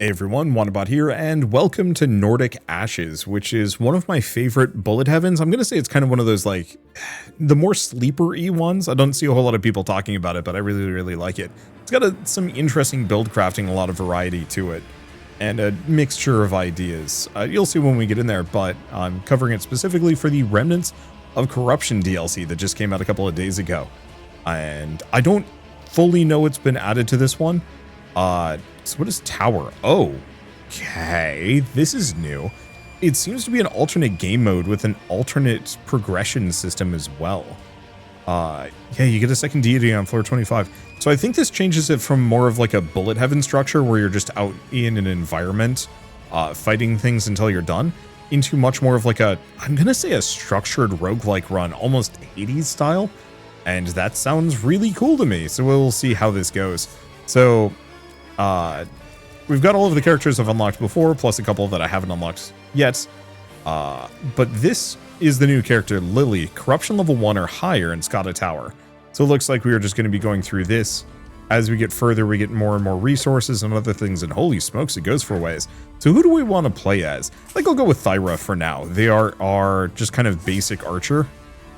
Hey everyone, Wanderbot here, and welcome to Nordic Ashes, which is one of my favorite bullet heavens. I'm going to say it's kind of one of those, like, the more sleeper-y ones. I don't see a whole lot of people talking about it, but I really like it. It's got some interesting build crafting, a lot of variety to it, and a mixture of ideas. You'll see when we get in there, but I'm covering it specifically for the Remnants of Corruption DLC that just came out a couple of days ago. And I don't fully know what's been added to this one. So what is Tower? Oh, okay, this is new. It seems to be an alternate game mode with an alternate progression system as well. Yeah, you get a second deity on floor 25. So I think this changes it from more of like a bullet heaven structure where you're just out in an environment, fighting things until you're done, into much more of like a, I'm gonna say a structured roguelike run, almost Hades style. And that sounds really cool to me. So we'll see how this goes. So, we've got all of the characters I've unlocked before, plus a couple that I haven't unlocked yet. But this is the new character, Lily, corruption level 1 or higher, and Skada Tower. So it looks like we are just going to be going through this. As we get further, we get more and more resources and other things, and holy smokes, it goes for ways. So who do we want to play as? I think I'll go with Thyra for now. They are just kind of basic archer.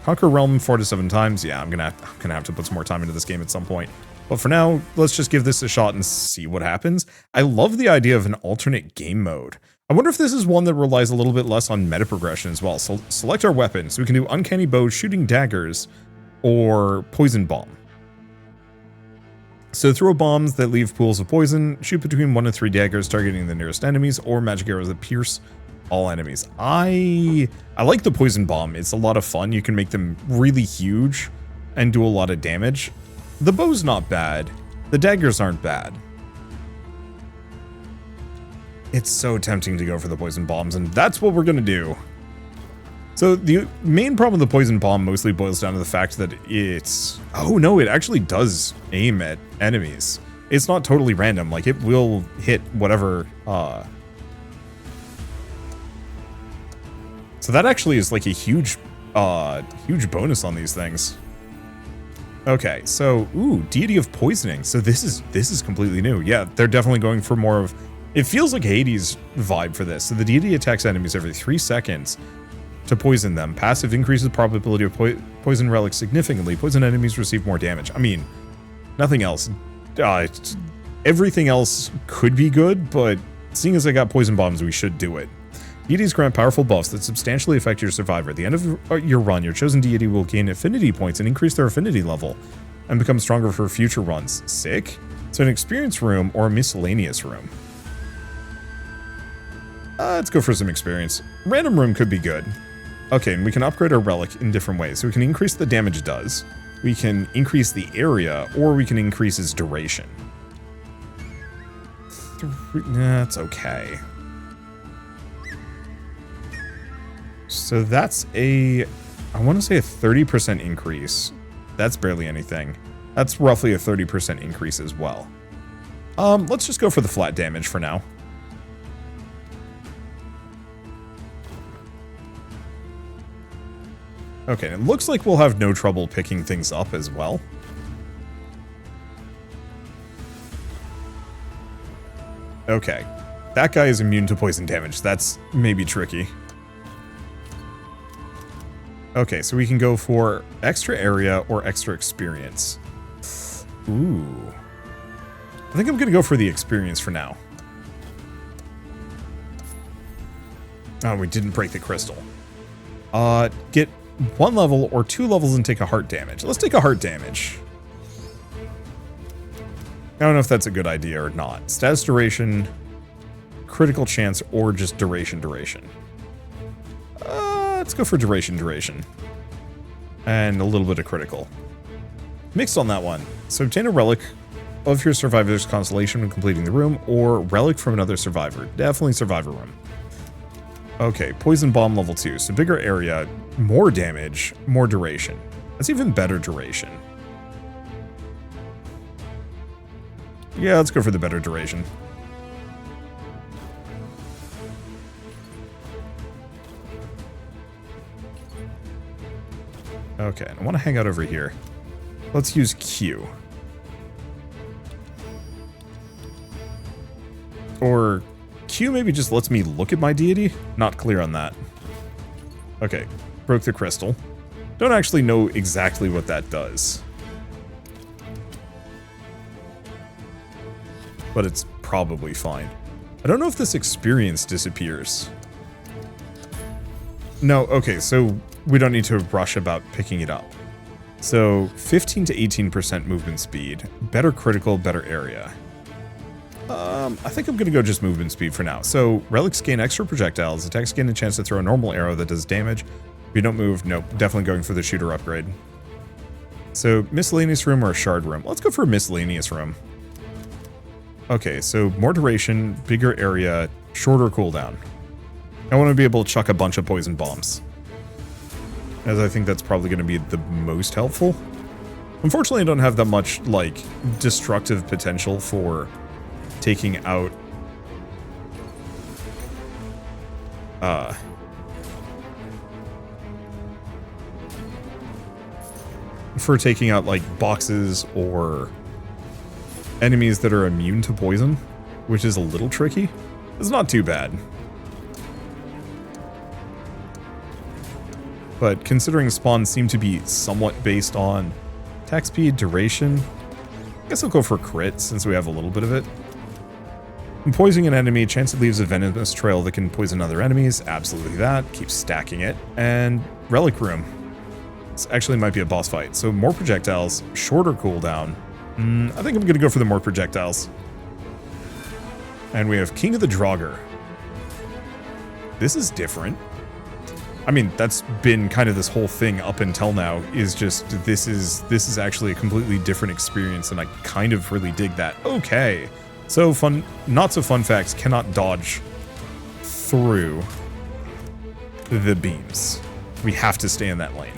Conquer realm 4 to 7 times. Yeah, I'm gonna have to put some more time into this game at some point. But for now, let's just give this a shot and see what happens. I love the idea of an alternate game mode. I wonder if this is one that relies a little bit less on meta progression as well. So select our weapon. So we can do uncanny bow, shooting daggers, or poison bomb. So throw bombs that leave pools of poison, shoot between 1 and 3 daggers targeting the nearest enemies, or magic arrows that pierce all enemies. I like the poison bomb. It's a lot of fun. You can make them really huge and do a lot of damage. The bow's not bad. The daggers aren't bad. It's so tempting to go for the poison bombs, and that's what we're gonna do. So the main problem with the poison bomb mostly boils down to the fact that it's... Oh no, it actually does aim at enemies. It's not totally random. Like, it will hit whatever... So that actually is like a huge bonus on these things. Okay, so, ooh, Deity of Poisoning. So this is completely new. Yeah, they're definitely going for more of... It feels like Hades vibe for this. So the deity attacks enemies every 3 seconds to poison them. Passive increases the probability of poison relics significantly. Poison enemies receive more damage. I mean, nothing else. Everything else could be good, but seeing as I got poison bombs, we should do it. Deities grant powerful buffs that substantially affect your survivor. At the end of your run, your chosen deity will gain affinity points and increase their affinity level and become stronger for future runs. Sick? So an experience room or a miscellaneous room? Let's go for some experience. Random room could be good. Okay, and we can upgrade our relic in different ways. So we can increase the damage it does, we can increase the area, or we can increase its duration. That's okay. So that's I want to say a 30% increase. That's barely anything. That's roughly a 30% increase as well. Let's just go for the flat damage for now. Okay, it looks like we'll have no trouble picking things up as well. Okay, that guy is immune to poison damage. That's maybe tricky. Okay, so we can go for extra area or extra experience. Ooh. I think I'm going to go for the experience for now. Oh, we didn't break the crystal. Get 1 level or 2 levels and take a heart damage. Let's take a heart damage. I don't know if that's a good idea or not. Status duration, critical chance, or just duration. Let's go for duration. And a little bit of critical. Mixed on that one. So obtain a relic of your survivor's constellation when completing the room, or relic from another survivor. Definitely survivor room. Okay, poison bomb level 2. So bigger area, more damage, more duration. That's even better duration. Yeah, let's go for the better duration. Okay, I want to hang out over here. Let's use Q. Or Q maybe just lets me look at my deity? Not clear on that. Okay, broke the crystal. Don't actually know exactly what that does. But it's probably fine. I don't know if this experience disappears. No, okay, so we don't need to rush about picking it up. So 15 to 18% movement speed, better critical, better area. I think I'm gonna go just movement speed for now. So relics gain extra projectiles, attacks gain a chance to throw a normal arrow that does damage. If you don't move, nope, definitely going for the shooter upgrade. So miscellaneous room or a shard room? Let's go for a miscellaneous room. Okay, so more duration, bigger area, shorter cooldown. I want to be able to chuck a bunch of poison bombs, as I think that's probably going to be the most helpful. Unfortunately, I don't have that much, like, destructive potential for taking out like boxes or enemies that are immune to poison, which is a little tricky. It's not too bad. But considering spawns seem to be somewhat based on attack speed, duration, I guess I'll go for crit since we have a little bit of it. When poisoning an enemy, chance it leaves a venomous trail that can poison other enemies. Absolutely that. Keep stacking it. And relic room. This actually might be a boss fight. So more projectiles, shorter cooldown. I think I'm going to go for the more projectiles. And we have King of the Draugr. This is different. I mean, that's been kind of this whole thing up until now, is just this is actually a completely different experience, and I kind of really dig that. Okay. So fun, not so fun facts, cannot dodge through the beams. We have to stay in that lane.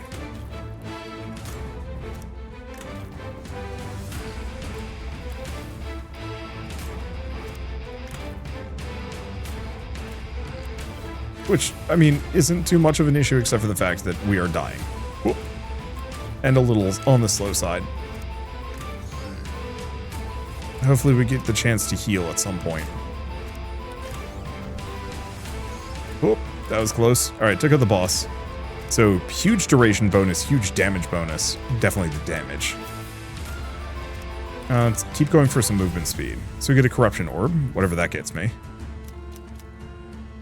Which, I mean, isn't too much of an issue except for the fact that we are dying. Whoop. And a little on the slow side. Hopefully we get the chance to heal at some point. Whoop, that was close. Alright, took out the boss. So, huge duration bonus, huge damage bonus. Definitely the damage. Let's keep going for some movement speed. So we get a corruption orb, whatever that gets me.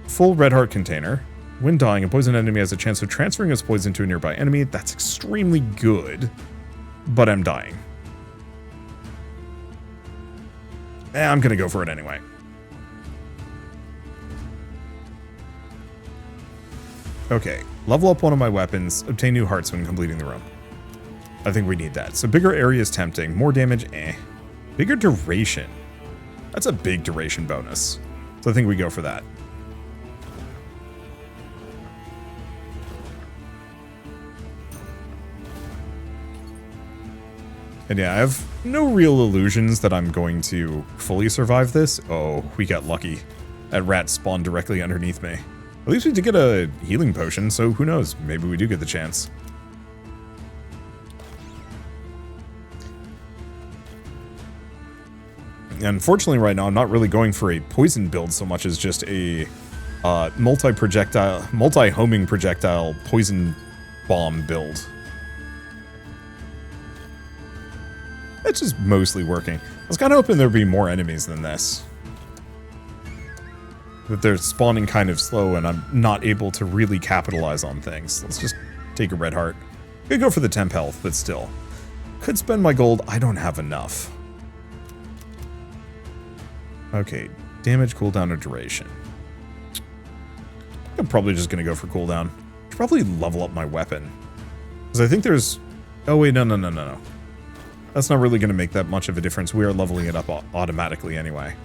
Full red heart container. When dying, a poison enemy has a chance of transferring its poison to a nearby enemy. That's extremely good, but I'm dying. I'm gonna go for it anyway. Okay, level up one of my weapons, obtain new hearts when completing the room. I think we need that. So bigger area is tempting, more damage, Bigger duration. That's a big duration bonus. So I think we go for that. And yeah, I have no real illusions that I'm going to fully survive this. Oh, we got lucky. That rat spawned directly underneath me. At least we did get a healing potion, so who knows? Maybe we do get the chance. Unfortunately, right now, I'm not really going for a poison build so much as just a multi-homing projectile poison bomb build. It's just mostly working. I was kind of hoping there'd be more enemies than this. That they're spawning kind of slow and I'm not able to really capitalize on things. Let's just take a red heart. Could go for the temp health, but still. Could spend my gold. I don't have enough. Okay, damage, cooldown, or duration. I'm probably just going to go for cooldown. Should probably level up my weapon. Because I think there's... Oh wait, no. That's not really going to make that much of a difference. We are leveling it up automatically anyway.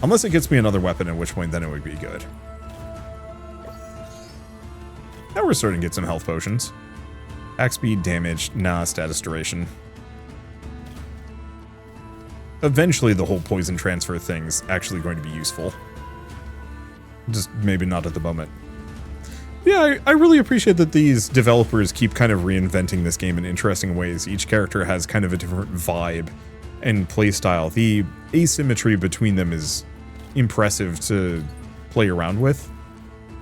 Unless it gets me another weapon, at which point then it would be good. Now we're starting to get some health potions. Attack speed, damage, status duration. Eventually the whole poison transfer thing's actually going to be useful. Just maybe not at the moment. Yeah, I really appreciate that these developers keep kind of reinventing this game in interesting ways. Each character has kind of a different vibe and playstyle. The asymmetry between them is impressive to play around with.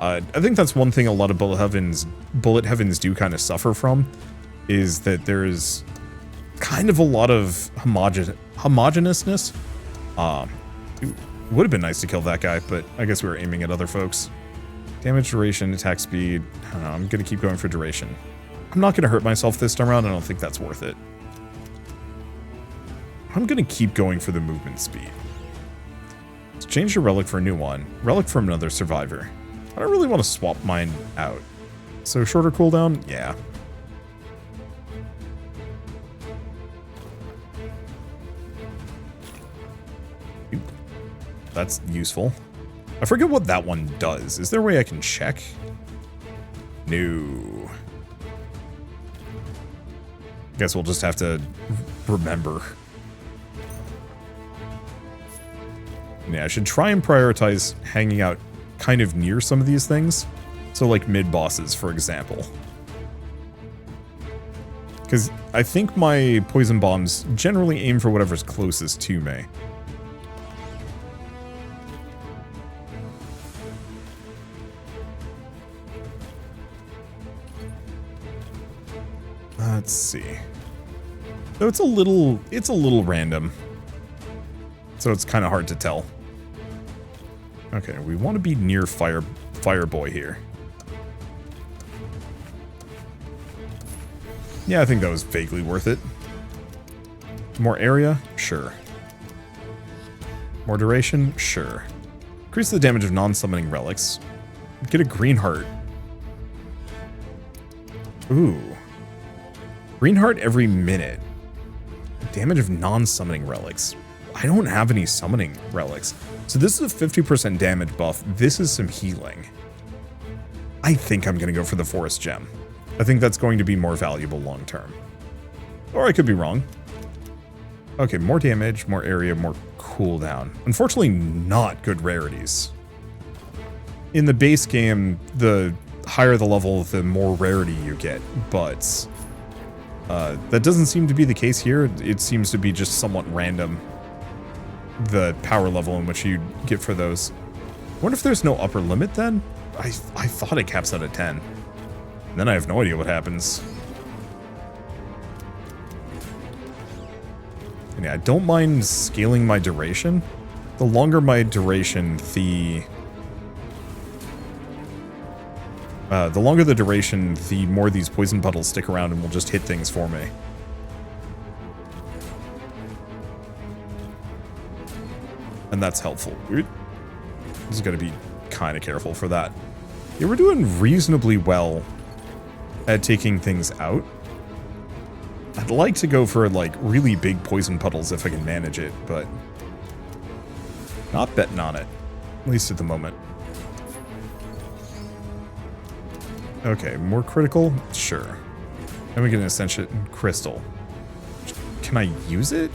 I think that's one thing a lot of bullet heavens do kind of suffer from, is that there's kind of a lot of homogeneousness. It would have been nice to kill that guy, but I guess we were aiming at other folks. Damage, duration, attack speed. I don't know, I'm going to keep going for duration. I'm not going to hurt myself this time around. I don't think that's worth it. I'm going to keep going for the movement speed. Let's change your relic for a new one. Relic from another survivor. I don't really want to swap mine out. So shorter cooldown? Yeah. That's useful. I forget what that one does. Is there a way I can check? No. Guess we'll just have to remember. Yeah, I should try and prioritize hanging out kind of near some of these things. So like mid-bosses, for example. Because I think my poison bombs generally aim for whatever's closest to me. Let's see. So it's a little random. So it's kind of hard to tell. Okay, we want to be near Fireboy here. Yeah, I think that was vaguely worth it. More area? Sure. More duration? Sure. Increase the damage of non-summoning relics. Get a green heart. Ooh. Green heart every minute. Damage of non-summoning relics. I don't have any summoning relics. So this is a 50% damage buff. This is some healing. I think I'm going to go for the forest gem. I think that's going to be more valuable long term. Or I could be wrong. Okay, more damage, more area, more cooldown. Unfortunately, not good rarities. In the base game, the higher the level, the more rarity you get, but that doesn't seem to be the case here. It seems to be just somewhat random, the power level in which you get for those. I wonder if there's no upper limit then? I thought it caps out at 10. And then I have no idea what happens. And yeah, I don't mind scaling my duration. The longer my duration, the longer the duration, the more these poison puddles stick around and will just hit things for me. And that's helpful. Just gotta be kind of careful for that. Yeah, we're doing reasonably well at taking things out. I'd like to go for like really big poison puddles if I can manage it, but not betting on it, at least at the moment. Okay, more critical? Sure. Then we get an Ascension Crystal. Can I use it?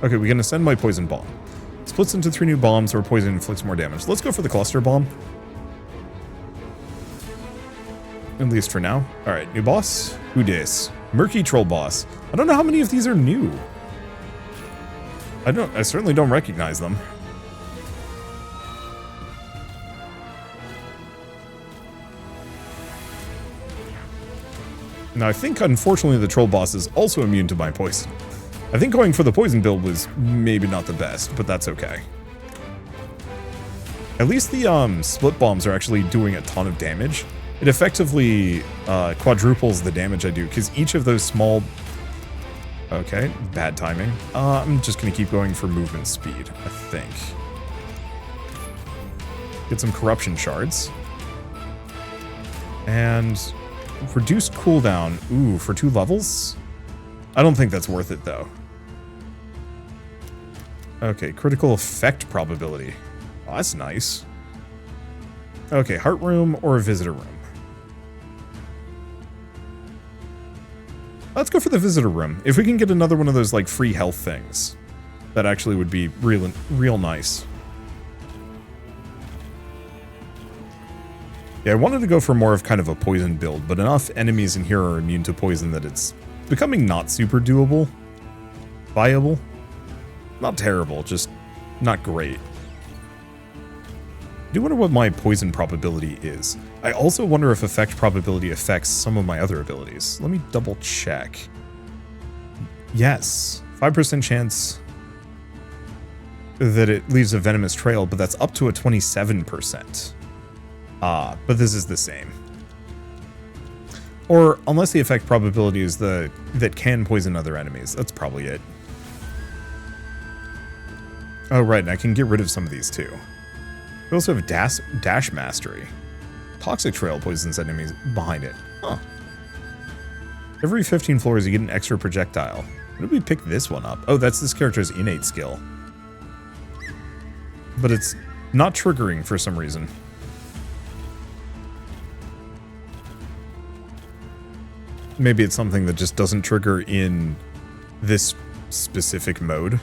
Okay, we can ascend my Poison Bomb. Splits into 3 new bombs where poison inflicts more damage. Let's go for the Cluster Bomb. At least for now. Alright, new boss. Who dis? Murky Troll Boss. I don't know how many of these are new. I certainly don't recognize them. Now, I think, unfortunately, the Troll Boss is also immune to my poison. I think going for the poison build was maybe not the best, but that's okay. At least the split bombs are actually doing a ton of damage. It effectively quadruples the damage I do, because each of those small... Okay, bad timing. I'm just going to keep going for movement speed, I think. Get some corruption shards. And reduced cooldown. Ooh, for 2 levels? I don't think that's worth it, though. Okay, critical effect probability. Oh, that's nice. Okay, heart room or a visitor room. Let's go for the visitor room. If we can get another one of those, like, free health things, that actually would be real nice. Yeah, I wanted to go for more of kind of a poison build, but enough enemies in here are immune to poison that it's becoming not super doable. Viable. Not terrible, just not great. I do wonder what my poison probability is. I also wonder if effect probability affects some of my other abilities. Let me double check. Yes, 5% chance that it leaves a venomous trail, but that's up to a 27%. But this is the same. Or unless the effect probability is that can poison other enemies. That's probably it. Oh, right, and I can get rid of some of these too. We also have dash mastery. Toxic trail poisons enemies behind it. Huh. Every 15 floors you get an extra projectile. When did we pick this one up? Oh, that's this character's innate skill. But it's not triggering for some reason. Maybe it's something that just doesn't trigger in this specific mode.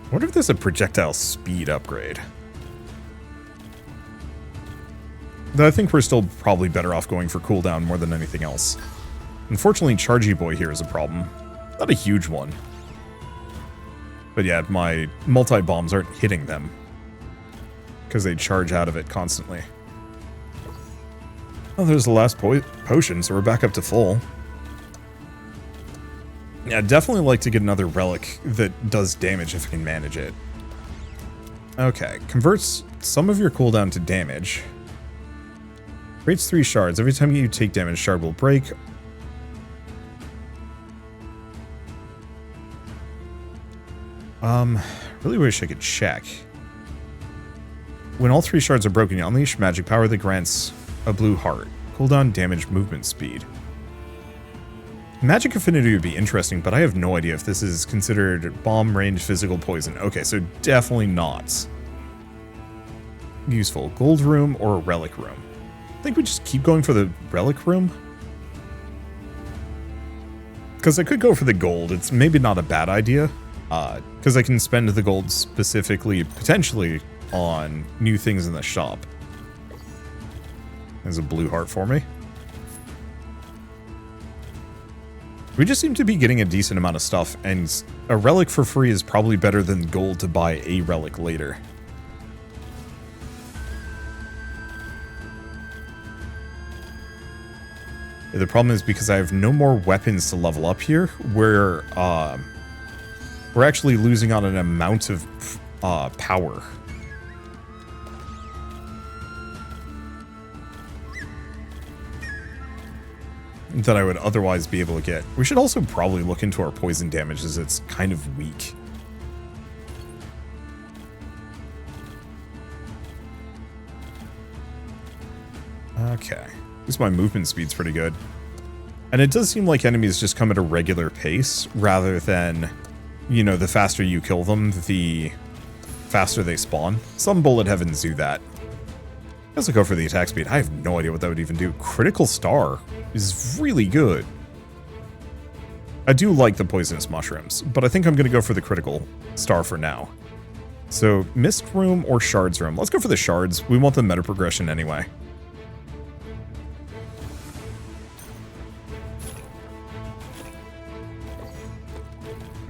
I wonder if there's a projectile speed upgrade. Though I think we're still probably better off going for cooldown more than anything else. Unfortunately, Chargy Boy here is a problem. Not a huge one. But yeah, my multi-bombs aren't hitting them. Because they charge out of it constantly. Oh, there's the last potion, so we're back up to full. Yeah, I'd definitely like to get another relic that does damage if I can manage it. Okay, converts some of your cooldown to damage. Creates 3 shards. Every time you take damage, shard will break. Really wish I could check. When all 3 shards are broken, you unleash magic power that grants a blue heart. Cooldown, damage, movement speed. Magic affinity would be interesting, but I have no idea if this is considered bomb range physical poison. Okay, so definitely not useful. Gold room or a relic room? I think we just keep going for the relic room. Because I could go for the gold. It's maybe not a bad idea. Because I can spend the gold specifically, potentially, on new things in the shop. There's a blue heart for me. We just seem to be getting a decent amount of stuff, and a relic for free is probably better than gold to buy a relic later. The problem is because I have no more weapons to level up here, we're actually losing on an amount of power. That I would otherwise be able to get. We should also probably look into our poison damage as it's kind of weak. Okay. At least my movement speed's pretty good. And it does seem like enemies just come at a regular pace rather than, you know, the faster you kill them, the faster they spawn. Some bullet heavens do that. Let's go for the attack speed. I have no idea what that would even do. Critical Star is really good. I do like the poisonous mushrooms, but I think I'm going to go for the Critical Star for now. So, Mist Room or Shards Room? Let's go for the Shards. We want the meta progression anyway.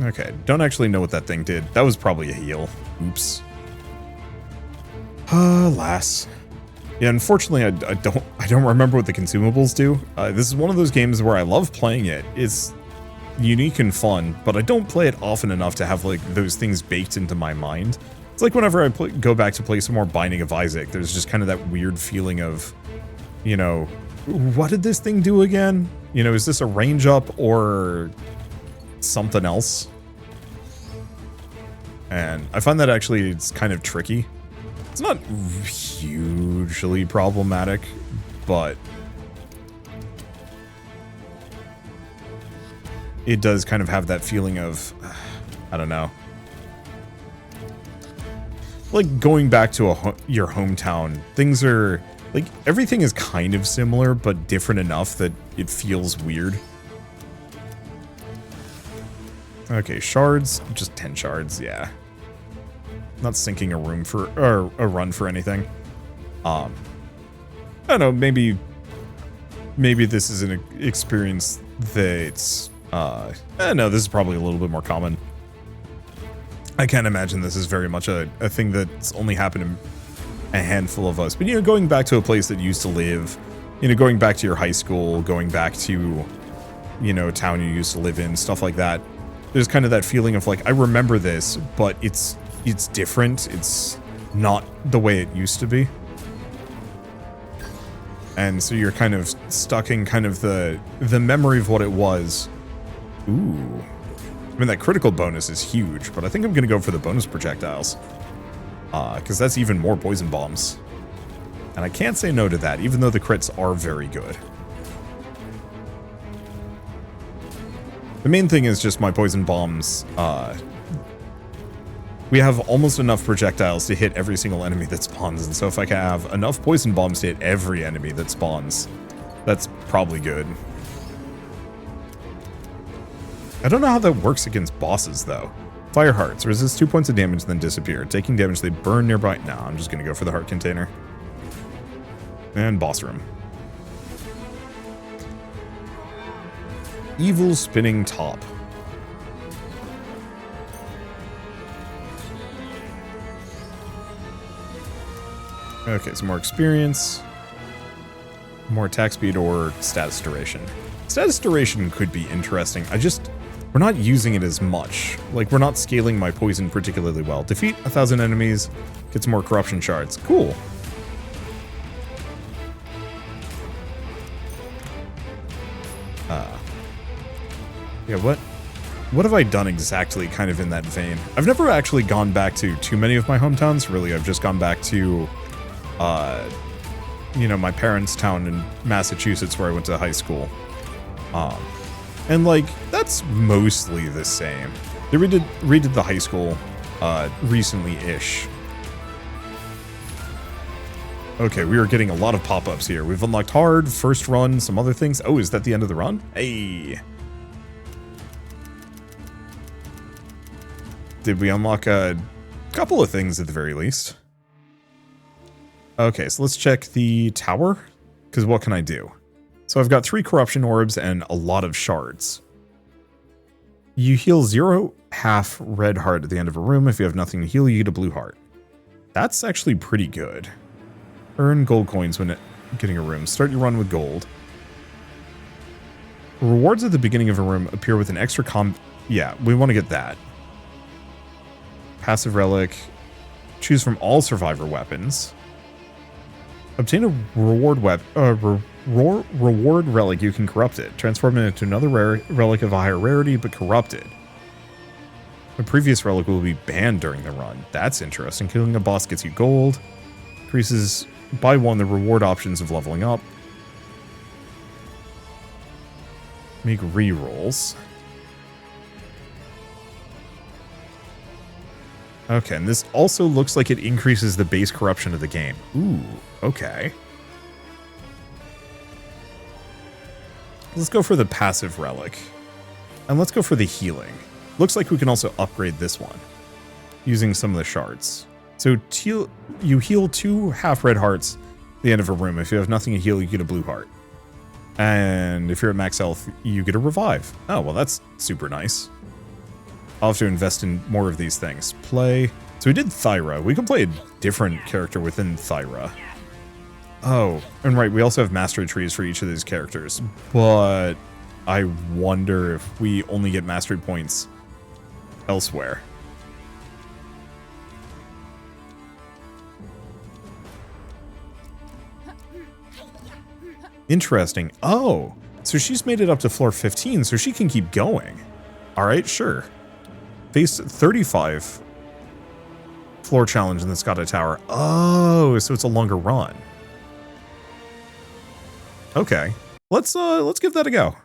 Okay, don't actually know what that thing did. That was probably a heal. Oops. Alas. Yeah, unfortunately, I don't remember what the consumables do. This is one of those games where I love playing it. It's unique and fun, but I don't play it often enough to have like those things baked into my mind. It's like whenever I go back to play some more Binding of Isaac, there's just kind of that weird feeling of, you know, what did this thing do again? You know, is this a range up or something else? And I find that actually it's kind of tricky. It's not hugely problematic, but it does kind of have that feeling of, I don't know. Like going back to your hometown, things are, like everything is kind of similar, but different enough that it feels weird. Okay, shards, just 10 shards, yeah. Not sinking a room for, or a run for anything. I don't know, maybe this is an experience that's, no, this is probably a little bit more common. I can't imagine this is very much a thing that's only happened to a handful of us. But, you know, going back to a place that you used to live, you know, going back to your high school, going back to, you know, a town you used to live in, stuff like that. There's kind of that feeling of like, I remember this, but it's different. It's not the way it used to be. And so you're kind of stuck in kind of the memory of what it was. Ooh. I mean, that critical bonus is huge, but I think I'm going to go for the bonus projectiles. Because that's even more poison bombs. And I can't say no to that, even though the crits are very good. The main thing is just my poison bombs. We have almost enough projectiles to hit every single enemy that spawns, and so if I can have enough poison bombs to hit every enemy that spawns, that's probably good. I don't know how that works against bosses, though. Fire hearts. Resist 2 points of damage, then disappear. Taking damage, they burn nearby. No, I'm just going to go for the heart container. And boss room. Evil spinning top. Okay, some more experience. More attack speed or status duration. Status duration could be interesting. We're not using it as much. Like, we're not scaling my poison particularly well. Defeat 1,000 enemies, get some more corruption shards. Cool. Yeah, what have I done exactly kind of in that vein? I've never actually gone back to too many of my hometowns, really. I've just gone back to, you know, my parents' town in Massachusetts where I went to high school. And, like, that's mostly the same. They redid the high school recently-ish. Okay, we are getting a lot of pop-ups here. We've unlocked hard, first run, some other things. Oh, is that the end of the run? Hey! Did we unlock a couple of things at the very least? Okay, so let's check the tower, because what can I do? So I've got 3 corruption orbs and a lot of shards. You heal 0 half red heart at the end of a room. If you have nothing to heal, you get a blue heart. That's actually pretty good. Earn gold coins when getting a room. Start your run with gold. Rewards at the beginning of a room appear with an extra Yeah, we want to get that. Passive relic. Choose from all survivor weapons. Obtain a reward reward relic. You can corrupt it. Transform it into another relic of a higher rarity, but corrupted. The previous relic will be banned during the run. That's interesting. Killing a boss gets you gold. Increases by 1 the reward options of leveling up. Make rerolls. Okay, and this also looks like it increases the base corruption of the game. Ooh, okay. Let's go for the passive relic. And let's go for the healing. Looks like we can also upgrade this one using some of the shards. So you heal 2 half red hearts at the end of a room. If you have nothing to heal, you get a blue heart. And if you're at max health, you get a revive. Oh, well, that's super nice. I'll have to invest in more of these things. Play. So we did Thyra. We can play a different character within Thyra. Oh, and right, we also have mastery trees for each of these characters. But I wonder if we only get mastery points elsewhere. Interesting. Oh, so she's made it up to floor 15, so she can keep going. All right, sure. Face 35 floor challenge in the Skata Tower. Oh, so it's a longer run. Okay, let's give that a go.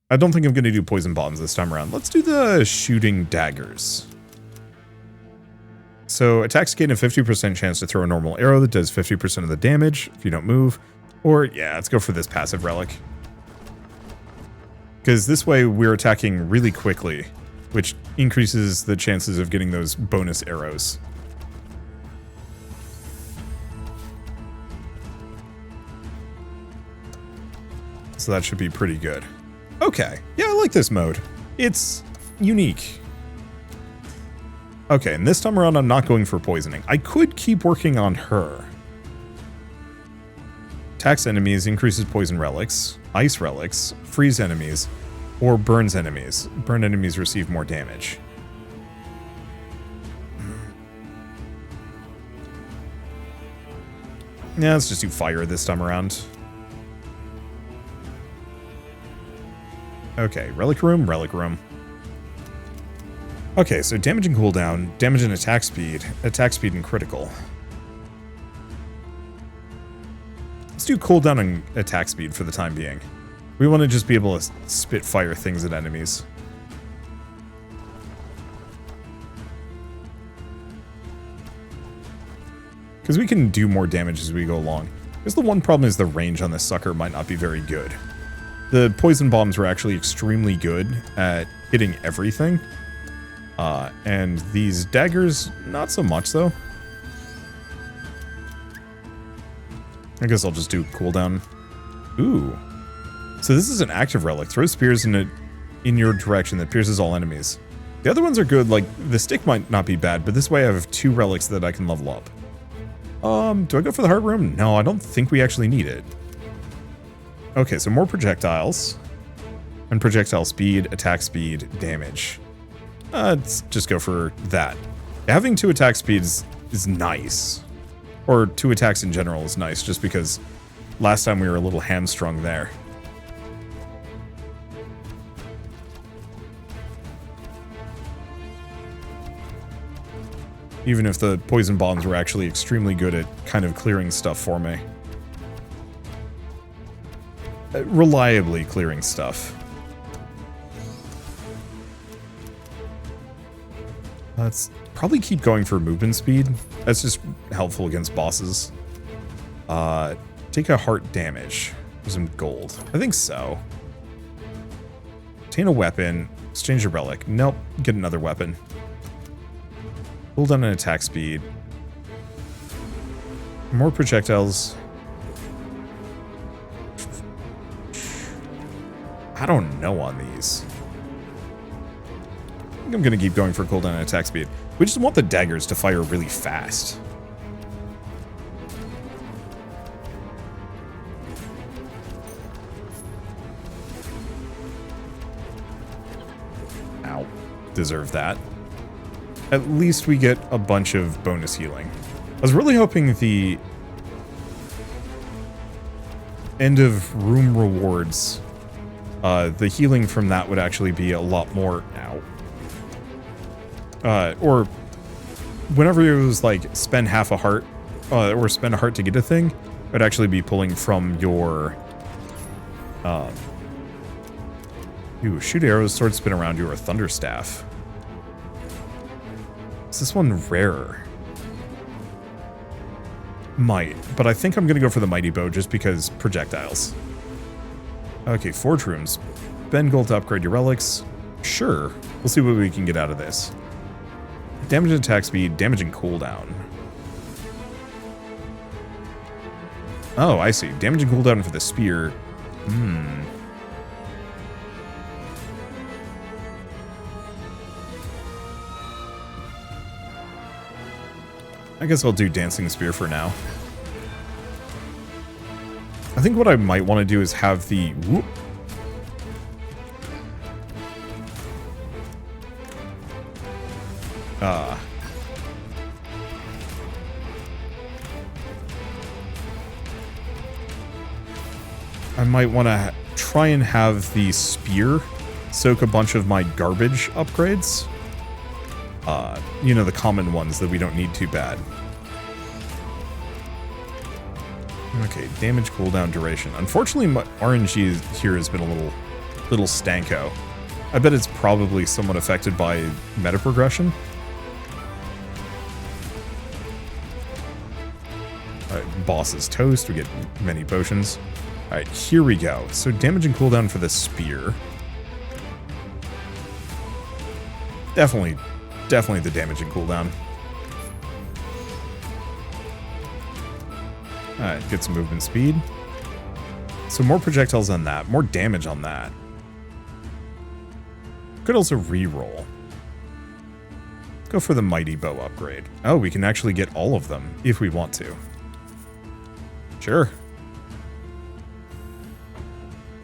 I don't think I'm gonna do poison bombs this time around. Let's do the shooting daggers. So attacks gain a 50% chance to throw a normal arrow that does 50% of the damage if you don't move. Or yeah, let's go for this passive relic. Because this way we're attacking really quickly, which increases the chances of getting those bonus arrows. So that should be pretty good. Okay, yeah, I like this mode. It's unique. Okay, and this time around I'm not going for poisoning. I could keep working on her. Attacks enemies, increases poison relics, ice relics, freeze enemies, or burns enemies. Burned enemies receive more damage. Yeah, let's just do fire this time around. Okay, relic room, relic room. Okay, so damage and cooldown, damage and attack speed and critical. Let's do cooldown and attack speed for the time being. We want to just be able to spit fire things at enemies. Because we can do more damage as we go along. Because the one problem is the range on this sucker might not be very good. The poison bombs were actually extremely good at hitting everything. And these daggers, not so much though. I guess I'll just do cooldown. Ooh. So this is an active relic. Throw spears in your direction that pierces all enemies. The other ones are good, like the stick might not be bad, but this way I have 2 relics that I can level up. Do I go for the heart room? No, I don't think we actually need it. Okay, so more projectiles. And projectile speed, attack speed, damage. Let's just go for that. Having 2 attack speeds is nice. Or 2 attacks in general is nice, just because last time we were a little hamstrung there. Even if the poison bombs were actually extremely good at kind of clearing stuff for me. Reliably clearing stuff. Let's probably keep going for movement speed. That's just helpful against bosses. Take a heart damage for some gold. I think so. Obtain a weapon. Exchange a relic. Nope. Get another weapon. Hold on an attack speed. More projectiles. I don't know on these. I think I'm going to keep going for cooldown and attack speed. We just want the daggers to fire really fast. Ow. Deserve that. At least we get a bunch of bonus healing. I was really hoping the end of room rewards, the healing from that would actually be a lot more. Ow. Or whenever it was like spend half a heart, or spend a heart to get a thing, it would actually be pulling from your shoot arrows, sword spin around you, or thunder staff. Is this one rarer? Might, but I think I'm gonna go for the mighty bow just because projectiles. Okay, forge rooms. Spend gold to upgrade your relics. Sure, we'll see what we can get out of this. Damage and attack speed, damage and cooldown. Oh, I see. Damage and cooldown for the spear. I guess I'll do Dancing Spear for now. I think what I might want to do is have the... Whoop. I might want to try and have the spear soak a bunch of my garbage upgrades. You know, the common ones that we don't need too bad. Okay, damage cooldown duration. Unfortunately, my RNG here has been a little stanko. I bet it's probably somewhat affected by meta progression. Alright, boss is toast. We get many potions. Alright, here we go. So damage and cooldown for the spear. Definitely the damage and cooldown. Alright, get some movement speed. So more projectiles on that, more damage on that. Could also re-roll. Go for the mighty bow upgrade. Oh, we can actually get all of them if we want to. Sure.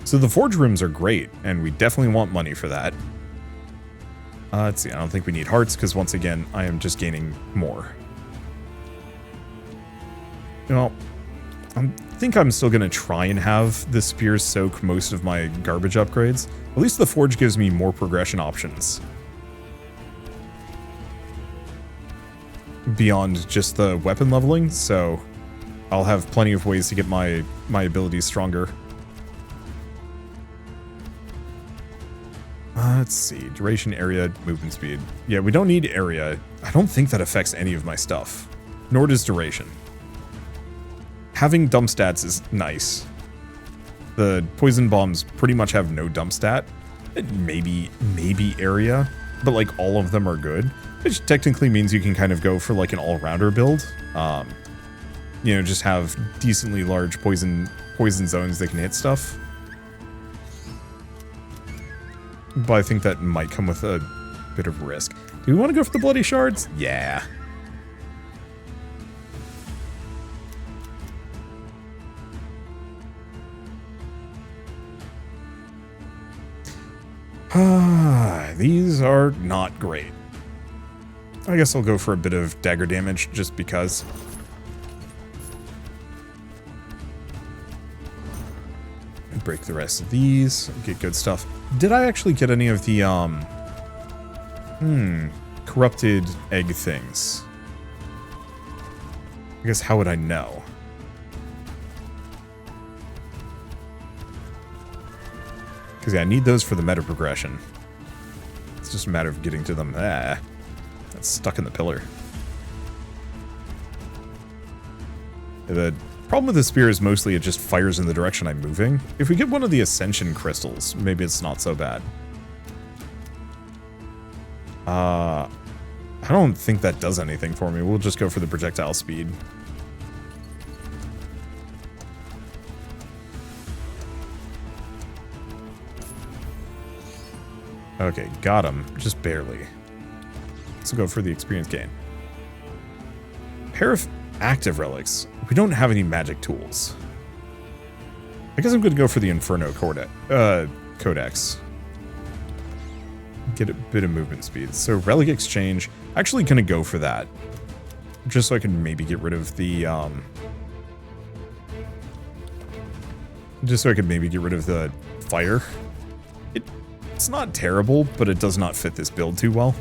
So the forge rooms are great, and we definitely want money for that. Let's see, I don't think we need hearts, because once again, I am just gaining more. Well, I think I'm still going to try and have the spears soak most of my garbage upgrades. At least the forge gives me more progression options. Beyond just the weapon leveling, so I'll have plenty of ways to get my abilities stronger. Let's see, duration, area, movement speed. Yeah, we don't need area. I don't think that affects any of my stuff, nor does duration. Having dump stats is nice. The poison bombs pretty much have no dump stat. Maybe area, but like all of them are good, which technically means you can kind of go for like an all-rounder build. You know, just have decently large poison zones that can hit stuff. But I think that might come with a bit of risk. Do we want to go for the bloody shards? Yeah. These are not great. I guess I'll go for a bit of dagger damage just because. Break the rest of these, get good stuff. Did I actually get any of the corrupted egg things? I guess how would I know? Because yeah, I need those for the meta progression. It's just a matter of getting to them. That's stuck in the pillar. The problem with the spear is mostly it just fires in the direction I'm moving. If we get one of the ascension crystals, maybe it's not so bad. I don't think that does anything for me. We'll just go for the projectile speed. Okay, got him. Just barely. Let's go for the experience gain. Pair of active relics. We don't have any magic tools. I guess I'm going to go for the Inferno Codex. Get a bit of movement speed. So relic exchange. Actually going to go for that. Just so I can maybe get rid of the fire. It's not terrible, but it does not fit this build too well.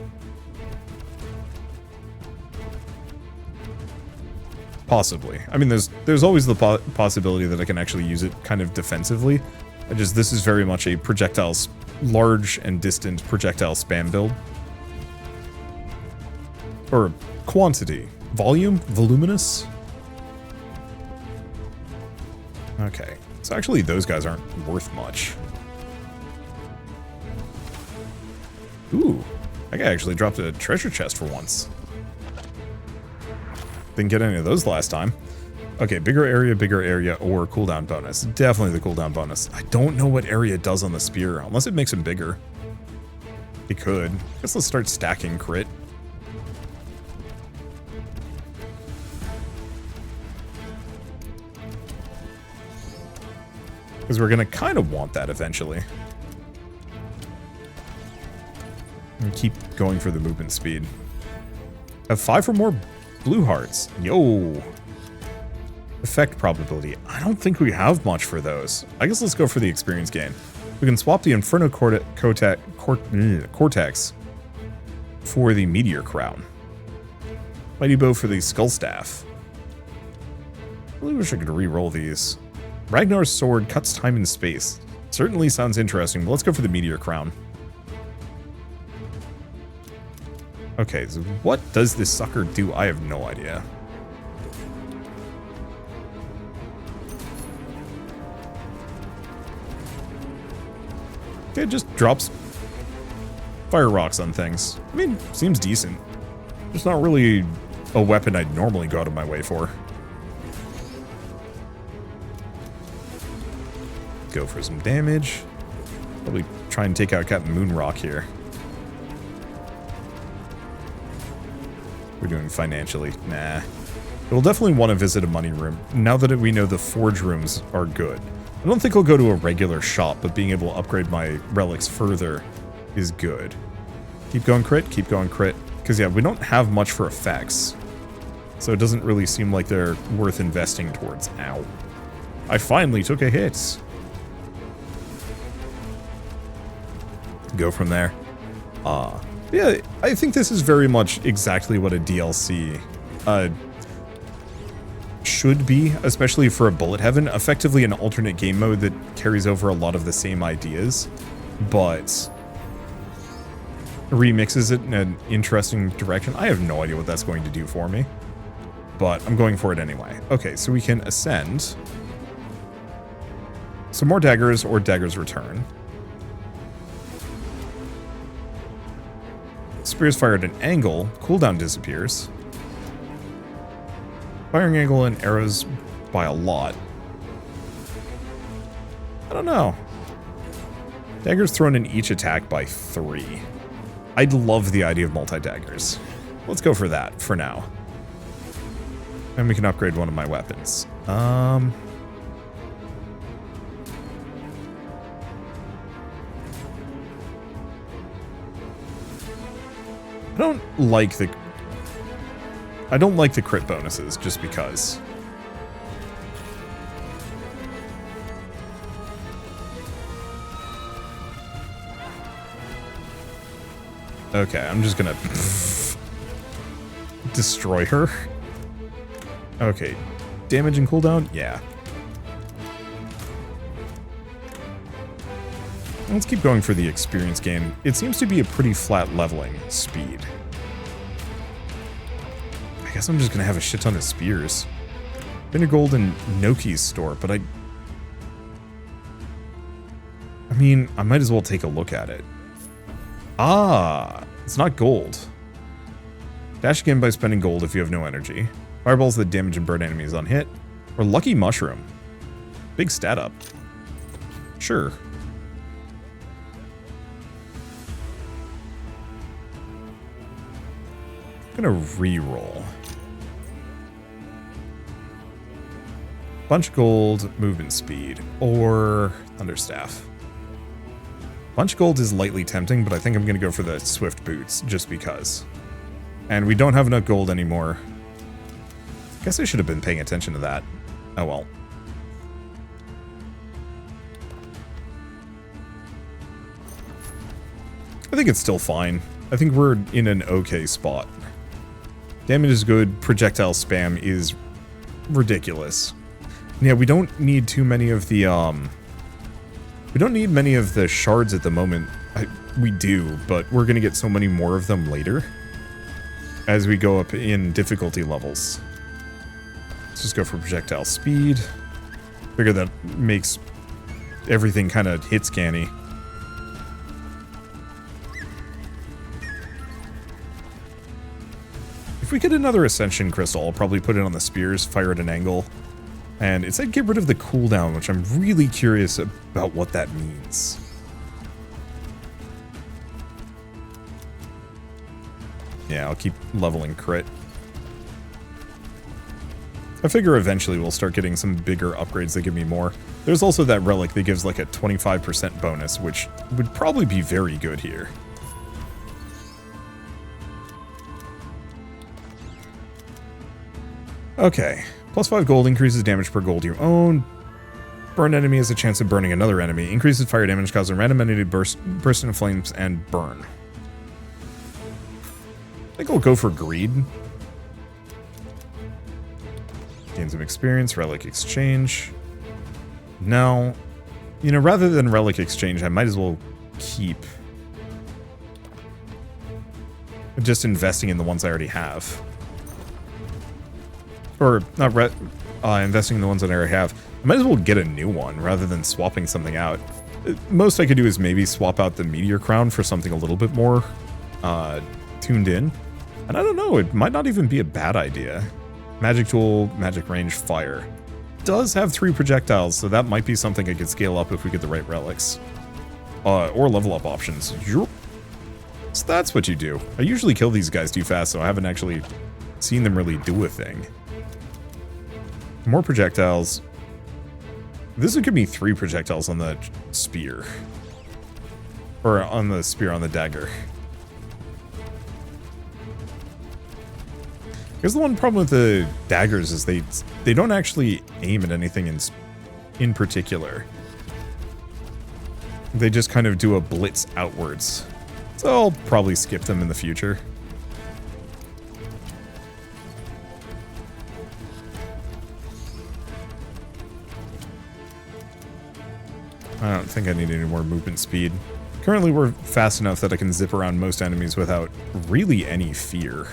Possibly. I mean, there's always the possibility that I can actually use it kind of defensively. This is very much a large and distant projectile spam build. Or quantity. Volume? Voluminous? Okay. So actually those guys aren't worth much. Ooh. That guy actually dropped a treasure chest for once. Didn't get any of those last time. Okay, bigger area, or cooldown bonus. Definitely the cooldown bonus. I don't know what area does on the spear, unless it makes him bigger. It could. I guess let's start stacking crit. Because we're going to kind of want that eventually. And keep going for the movement speed. Have 5 or more blue hearts. Yo. Effect probability. I don't think we have much for those. I guess let's go for the experience gain. We can swap the Inferno Cortex for the Meteor Crown. Mighty Bow for the Skull Staff. I really wish I could re-roll these. Ragnar's Sword cuts time and space. Certainly sounds interesting, but let's go for the Meteor Crown. Okay, so what does this sucker do? I have no idea. Okay, it just drops fire rocks on things. I mean, seems decent. It's not really a weapon I'd normally go out of my way for. Go for some damage. Probably try and take out Captain Moonrock here. We're doing financially. Nah. We'll definitely want to visit a money room, now that we know the forge rooms are good. I don't think I'll go to a regular shop, but being able to upgrade my relics further is good. Keep going crit, keep going crit. Because, yeah, we don't have much for effects. So it doesn't really seem like they're worth investing towards. Ow. I finally took a hit. Go from there. Yeah, I think this is very much exactly what a DLC should be, especially for a bullet heaven. Effectively an alternate game mode that carries over a lot of the same ideas, but remixes it in an interesting direction. I have no idea what that's going to do for me, but I'm going for it anyway. Okay, so we can ascend. Some more daggers or daggers return. Spears fired at an angle. Cooldown disappears. Firing angle and arrows by a lot. I don't know. Daggers thrown in each attack by 3. I'd love the idea of multi-daggers. Let's go for that for now. And we can upgrade one of my weapons. I don't like the crit bonuses just because. Okay, I'm just gonna destroy her. Okay, damage and cooldown? Yeah. Let's keep going for the experience gain. It seems to be a pretty flat leveling speed. I guess I'm just gonna have a shit ton of spears. Been a gold in Noki's store, but I mean, I might as well take a look at it. Ah, it's not gold. Dash again by spending gold if you have no energy. Fireballs that damage and burn enemies on hit. Or Lucky Mushroom. Big stat up. Sure. I'm gonna re-roll. Bunch gold, movement speed, or Thunderstaff. Bunch gold is lightly tempting, but I think I'm gonna go for the swift boots, just because. And we don't have enough gold anymore. Guess I should have been paying attention to that. Oh well. I think it's still fine. I think we're in an okay spot. Damage is good, projectile spam is ridiculous. Yeah, we don't need too many of the, we don't need many of the shards at the moment. We do, but we're gonna get so many more of them later as we go up in difficulty levels. Let's just go for projectile speed. Figure that makes everything kind of hit scanny. If we get another Ascension Crystal, I'll probably put it on the spears, fire at an angle. And it said get rid of the cooldown, which I'm really curious about what that means. Yeah, I'll keep leveling crit. I figure eventually we'll start getting some bigger upgrades that give me more. There's also that relic that gives like a 25% bonus, which would probably be very good here. Okay. +5 gold increases damage per gold you own. Burn enemy has a chance of burning another enemy. Increases fire damage, causing random enemy to burst into flames and burn. I think I'll go for greed. Gain some experience, relic exchange. No. You know, rather than relic exchange, I might as well keep just investing in the ones I already have. Or not investing in the ones that I already have. I might as well get a new one rather than swapping something out. Most I could do is maybe swap out the meteor crown for something a little bit more tuned in. And I don't know, it might not even be a bad idea. Magic tool, magic range, fire. Does have 3 projectiles, so that might be something I could scale up if we get the right relics. Or level up options. So that's what you do. I usually kill these guys too fast, so I haven't actually seen them really do a thing. More projectiles. This would give me 3 projectiles on the spear. Or on the spear on the dagger. Here's the one problem with the daggers is they don't actually aim at anything in particular. They just kind of do a blitz outwards. So I'll probably skip them in the future. I don't think I need any more movement speed. Currently we're fast enough that I can zip around most enemies without really any fear.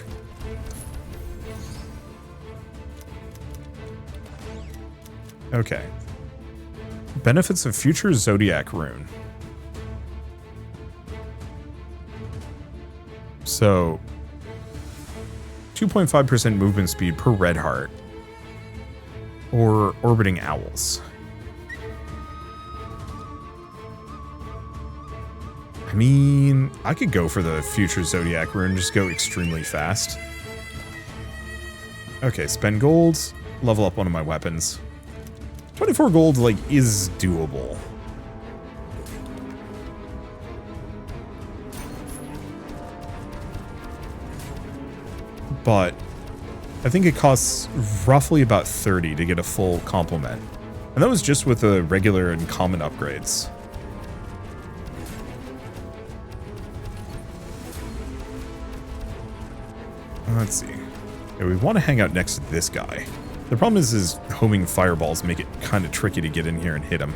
Okay. Benefits of future Zodiac rune. So, 2.5% movement speed per red heart. Or orbiting owls. I mean, I could go for the future Zodiac rune, just go extremely fast. Okay, spend gold, level up one of my weapons. 24 gold, like, is doable. But I think it costs roughly about 30 to get a full complement. And that was just with the regular and common upgrades. Let's see. Yeah, we want to hang out next to this guy. The problem is homing fireballs make it kind of tricky to get in here and hit him.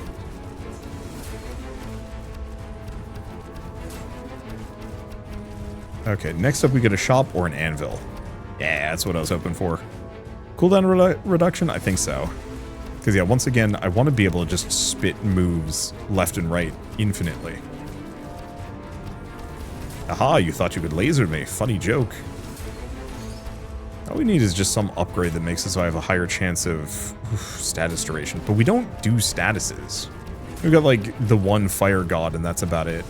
Okay, next up we get a shop or an anvil. Yeah, that's what I was hoping for. Cooldown reduction? I think so. Because yeah, once again, I want to be able to just spit moves left and right infinitely. Aha, you thought you could laser me. Funny joke. All we need is just some upgrade that makes it so I have a higher chance of status duration. But we don't do statuses. We've got like the one fire god and that's about it.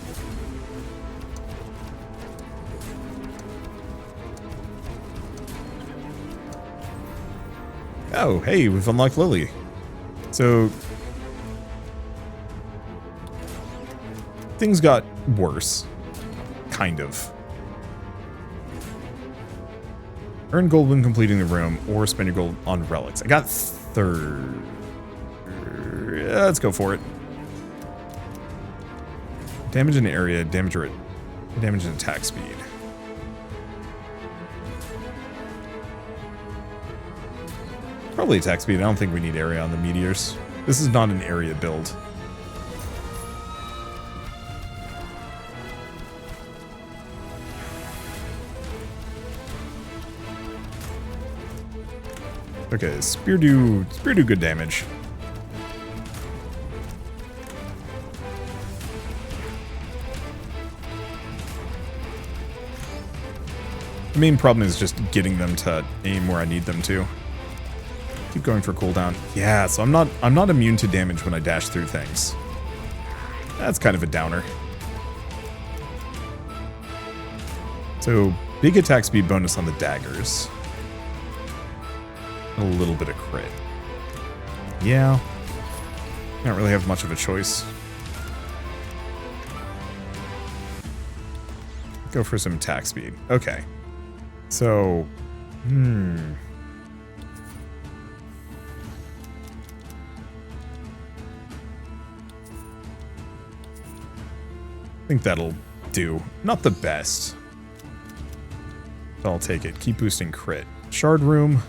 Oh, hey, we've unlocked Lily. So things got worse. Kind of. Earn gold when completing the room, or spend your gold on relics. I got third. Yeah, let's go for it. Damage in area, damage and attack speed. Probably attack speed. I don't think we need area on the meteors. This is not an area build. Okay, spear do good damage. The main problem is just getting them to aim where I need them to. Keep going for cooldown. Yeah, so I'm not immune to damage when I dash through things. That's kind of a downer. So, big attack speed bonus on the daggers. A little bit of crit. Yeah. Don't really have much of a choice. Go for some attack speed. Okay. So, I think that'll do. Not the best. But I'll take it. Keep boosting crit. Shard room.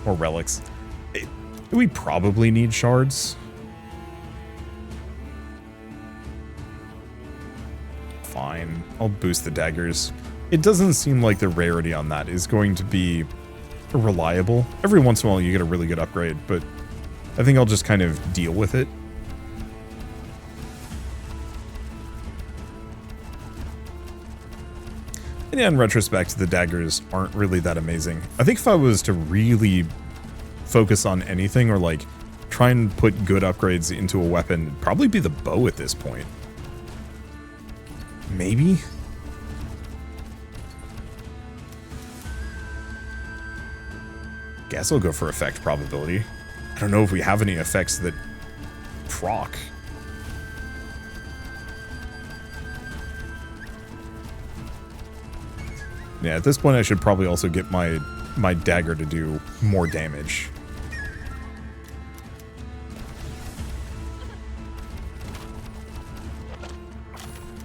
Or relics. We probably need shards. Fine. I'll boost the daggers. It doesn't seem like the rarity on that is going to be reliable. Every once in a while you get a really good upgrade, but I think I'll just kind of deal with it. And yeah, in retrospect, the daggers aren't really that amazing. I think if I was to really focus on anything or like try and put good upgrades into a weapon, it'd probably be the bow at this point. Maybe? guess I'll go for effect probability. I don't know if we have any effects that proc. Yeah, at this point I should probably also get my dagger to do more damage.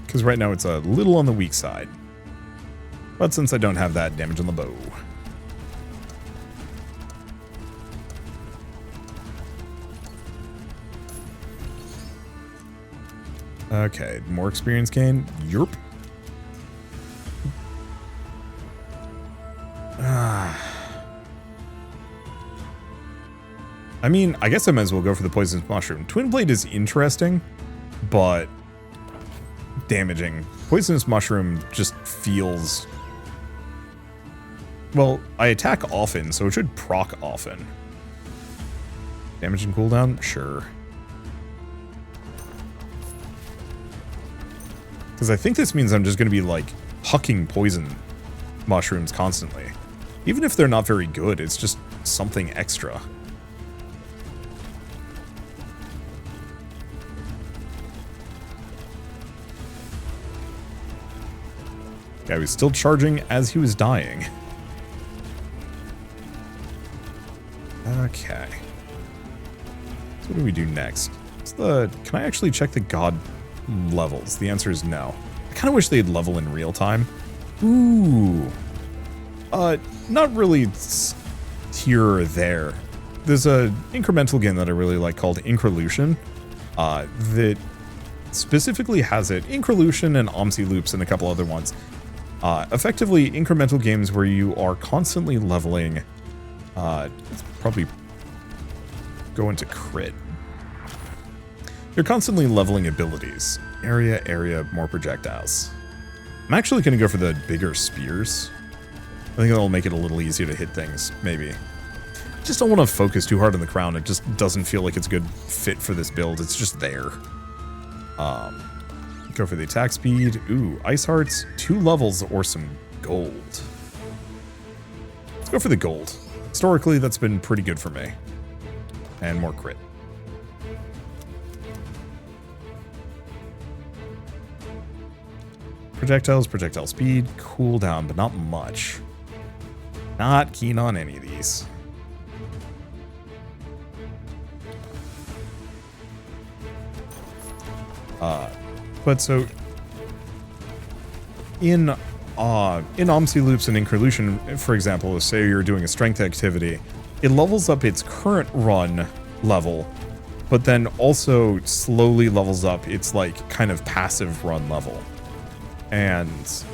Because right now it's a little on the weak side. But since I don't have that, damage on the bow. Okay, more experience gain. Yerp. I mean, I guess I might as well go for the poisonous mushroom. Twin blade is interesting, but damaging. Poisonous mushroom just feels... Well, I attack often, so it should proc often. Damage and cooldown? Sure. Because I think this means I'm just going to be, like, hucking poison mushrooms constantly. Even if they're not very good, it's just something extra. Guy was still charging as he was dying. Okay. So what do we do next? Can I actually check the god levels? The answer is no. I kind of wish they'd level in real time. Ooh. Not really here or there. There's a incremental game that I really like called Increlution, that specifically has it. Increlution and OMSI loops and a couple other ones. Effectively, incremental games where you are constantly leveling. Let's probably go into crit. You're constantly leveling abilities. Area, more projectiles. I'm actually going to go for the bigger spears. I think that'll make it a little easier to hit things, maybe. I just don't want to focus too hard on the crown. It just doesn't feel like it's a good fit for this build. It's just there. Go for the attack speed. Ooh, ice hearts, 2 levels or some gold. Let's go for the gold. Historically, that's been pretty good for me. And more crit. Projectiles, projectile speed, cooldown, but not much. Not keen on any of these. But so in OMSI loops and Increlution, for example, say you're doing a strength activity, it levels up its current run level, but then also slowly levels up its like kind of passive run level. And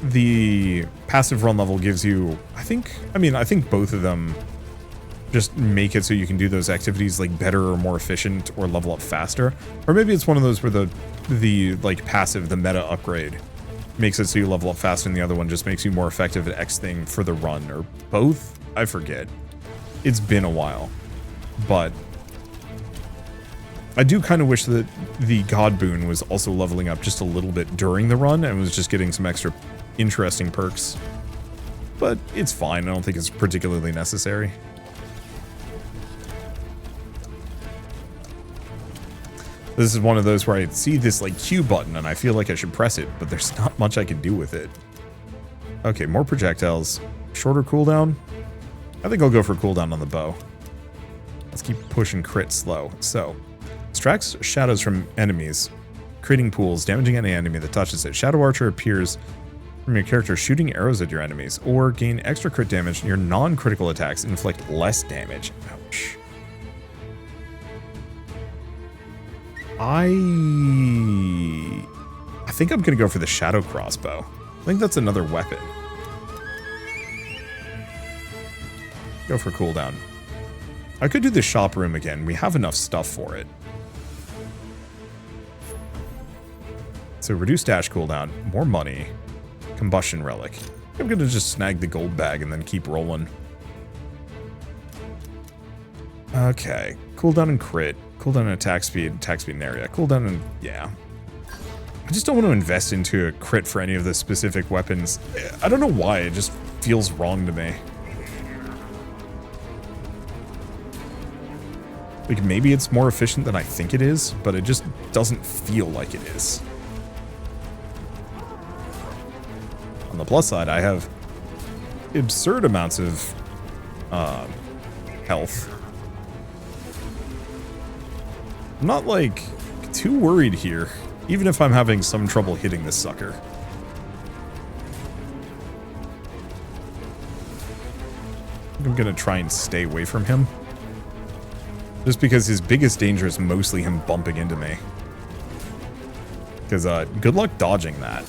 the passive run level gives you, I think both of them just make it so you can do those activities like better or more efficient or level up faster. Or maybe it's one of those where the like passive, the meta upgrade makes it so you level up faster and the other one just makes you more effective at X thing for the run, or both. I forget. It's been a while. But I do kind of wish that the God Boon was also leveling up just a little bit during the run and was just getting some extra interesting perks. But it's fine. I don't think it's particularly necessary. This is one of those where I see this like Q button and I feel like I should press it, but there's not much I can do with it. Okay, more projectiles. Shorter cooldown? I think I'll go for cooldown on the bow. Let's keep pushing crit slow. So, extracts shadows from enemies, creating pools, damaging any enemy that touches it. Shadow Archer appears from your character shooting arrows at your enemies, or gain extra crit damage and your non-critical attacks inflict less damage. Ouch. I think I'm going to go for the Shadow Crossbow. I think that's another weapon. Go for cooldown. I could do the shop room again. We have enough stuff for it. So reduce dash cooldown, more money, combustion relic. I'm going to just snag the gold bag and then keep rolling. Okay, cooldown and crit. Cooldown and attack speed and area. Cooldown and, yeah. I just don't want to invest into a crit for any of the specific weapons. I don't know why, it just feels wrong to me. Like, maybe it's more efficient than I think it is, but it just doesn't feel like it is. On the plus side, I have absurd amounts of health. I'm not, like, too worried here, even if I'm having some trouble hitting this sucker. I'm gonna try and stay away from him. Just because his biggest danger is mostly him bumping into me. Because, good luck dodging that.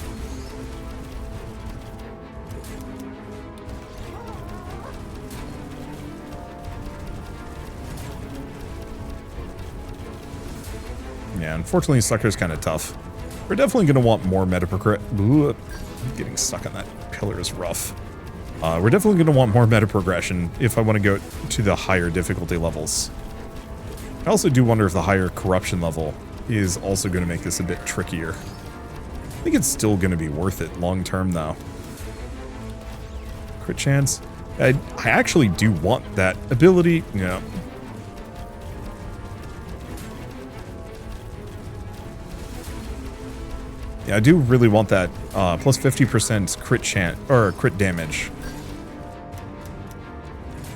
Yeah, unfortunately, sucker's kind of tough. We're definitely going to want more meta progression. Getting stuck on that pillar is rough. We're definitely going to want more meta progression if I want to go to the higher difficulty levels. I also do wonder if the higher corruption level is also going to make this a bit trickier. I think it's still going to be worth it long term, though. Crit chance. I actually do want that ability. Yeah. Yeah, I do really want that plus 50% crit chance or crit damage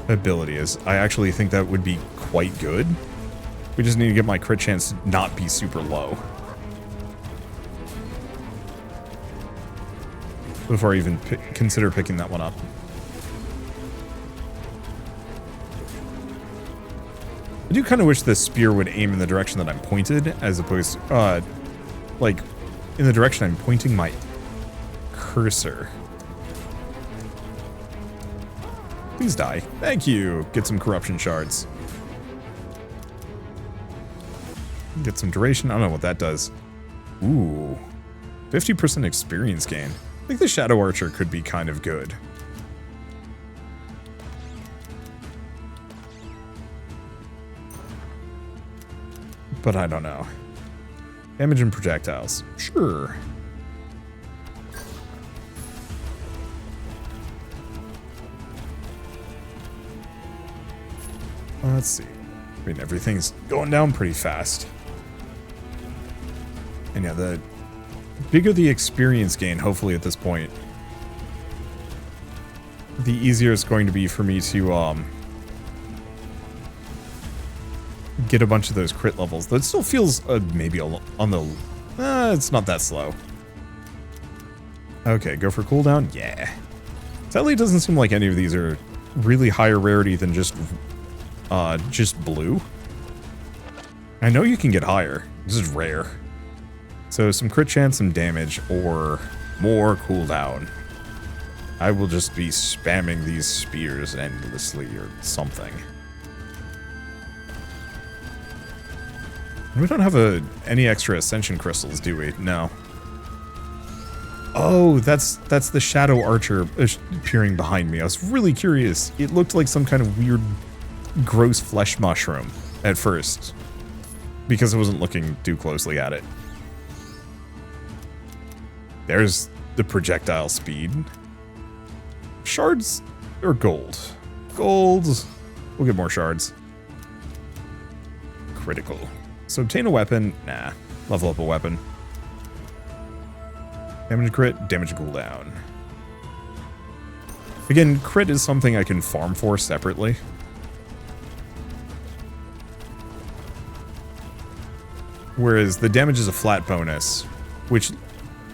ability. Is I actually think that would be quite good. We just need to get my crit chance to not be super low before I even consider picking that one up. I do kind of wish this spear would aim in the direction that I'm pointed, as opposed to, like, in the direction I'm pointing my cursor. Please die. Thank you. Get some corruption shards. Get some duration. I don't know what that does. Ooh. 50% experience gain. I think the Shadow Archer could be kind of good. But I don't know. Damage and projectiles. Sure. Let's see. I mean, everything's going down pretty fast. And yeah, the bigger the experience gain, hopefully at this point, the easier it's going to be for me to get a bunch of those crit levels. That still feels maybe on the... it's not that slow. Okay, go for cooldown? Yeah. Sadly, it doesn't seem like any of these are really higher rarity than just blue. I know you can get higher. This is rare. So some crit chance, some damage, or more cooldown. I will just be spamming these spears endlessly or something. We don't have any extra ascension crystals, do we? No. Oh, that's the Shadow Archer appearing behind me. I was really curious. It looked like some kind of weird, gross flesh mushroom at first, because I wasn't looking too closely at it. There's the projectile speed. Shards or gold? Gold. We'll get more shards. Critical. So obtain a weapon. Nah. Level up a weapon. Damage crit, damage cooldown. Again, crit is something I can farm for separately. Whereas the damage is a flat bonus, which...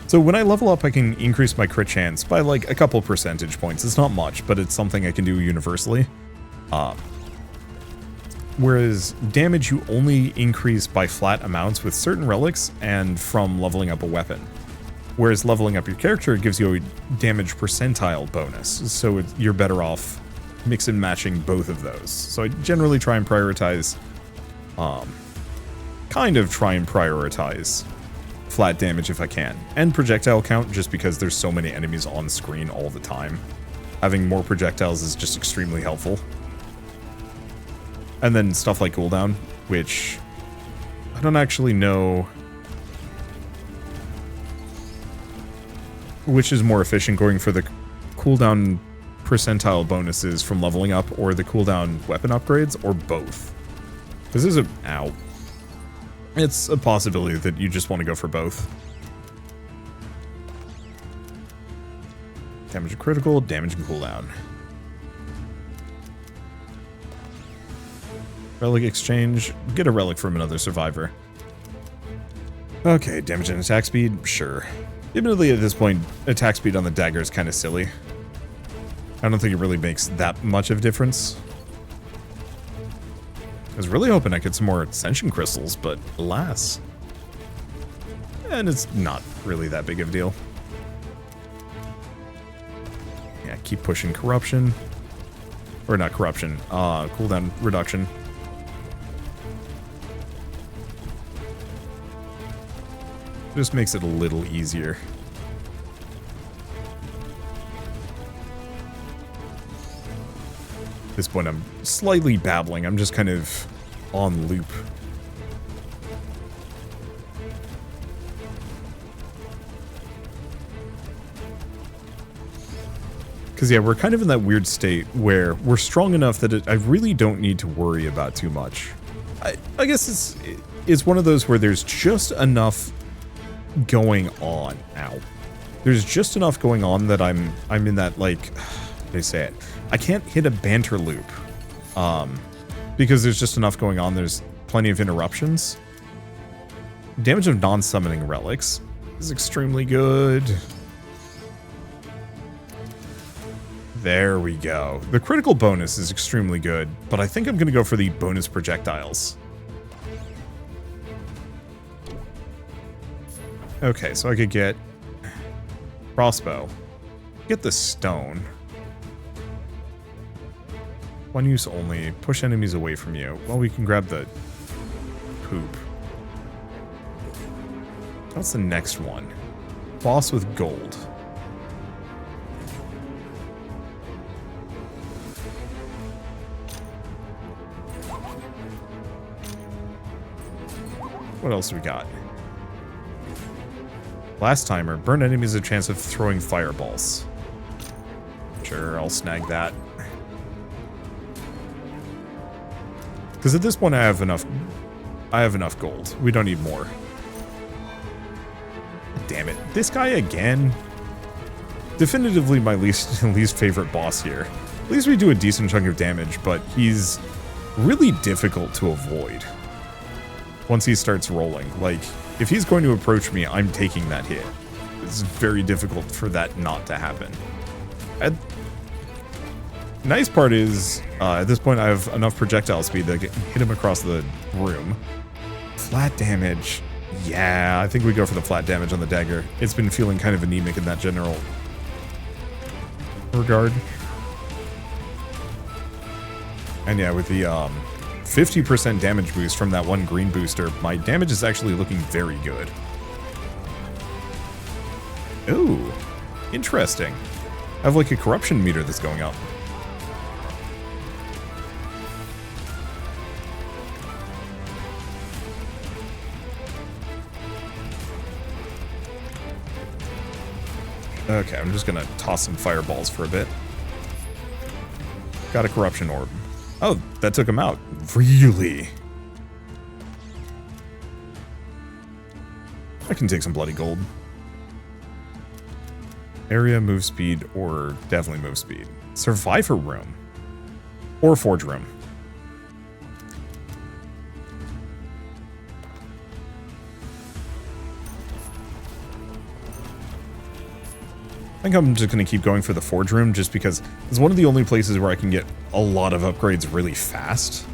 So when I level up, I can increase my crit chance by like a couple percentage points. It's not much, but it's something I can do universally. Whereas damage you only increase by flat amounts with certain relics and from leveling up a weapon. Whereas leveling up your character gives you a damage percentile bonus, so you're better off mix and matching both of those. So I generally try and prioritize, flat damage if I can, and projectile count just because there's so many enemies on screen all the time. Having more projectiles is just extremely helpful. And then stuff like cooldown, which I don't actually know which is more efficient, going for the cooldown percentile bonuses from leveling up or the cooldown weapon upgrades, or both. This is a... Ow. It's a possibility that you just want to go for both. Damage and critical, damage and cooldown. Relic exchange. Get a relic from another survivor. Okay, damage and attack speed? Sure. Admittedly, at this point, attack speed on the dagger is kind of silly. I don't think it really makes that much of a difference. I was really hoping I could get some more ascension crystals, but alas. And it's not really that big of a deal. Yeah, keep pushing corruption. Or not corruption, cooldown reduction. Just makes it a little easier. At this point, I'm slightly babbling. I'm just kind of on loop. Because, yeah, we're kind of in that weird state where we're strong enough that I really don't need to worry about too much. I guess it's one of those where there's just enough going on. Ow. There's just enough going on that I'm in that, like, how do I say it? I can't hit a banter loop. Because there's just enough going on. There's plenty of interruptions. Damage of non-summoning relics is extremely good. There we go. The critical bonus is extremely good, but I think I'm going to go for the bonus projectiles. Okay, so I could get crossbow. Get the stone. One use only. Push enemies away from you. Well, we can grab the poop. What's the next one? Boss with gold. What else do we got? Last timer. Burn enemies a chance of throwing fireballs. Sure, I'll snag that. Because at this point I have enough gold. We don't need more. Damn it. This guy again? Definitively my least favorite boss here. At least we do a decent chunk of damage, but he's really difficult to avoid. Once he starts rolling. Like, if he's going to approach me, I'm taking that hit. It's very difficult for that not to happen. Nice part is, at this point I have enough projectile speed to hit him across the room. Flat damage. Yeah, I think we go for the flat damage on the dagger. It's been feeling kind of anemic in that general regard. And yeah, with the 50% damage boost from that one green booster, my damage is actually looking very good. Ooh, interesting. I have like a corruption meter that's going up. Okay, I'm just gonna toss some fireballs for a bit. Got a corruption orb. Oh, that took him out. Really? I can take some bloody gold. Area, move speed, or definitely move speed. Survivor room. Or forge room. I think I'm just going to keep going for the forge room just because it's one of the only places where I can get a lot of upgrades really fast.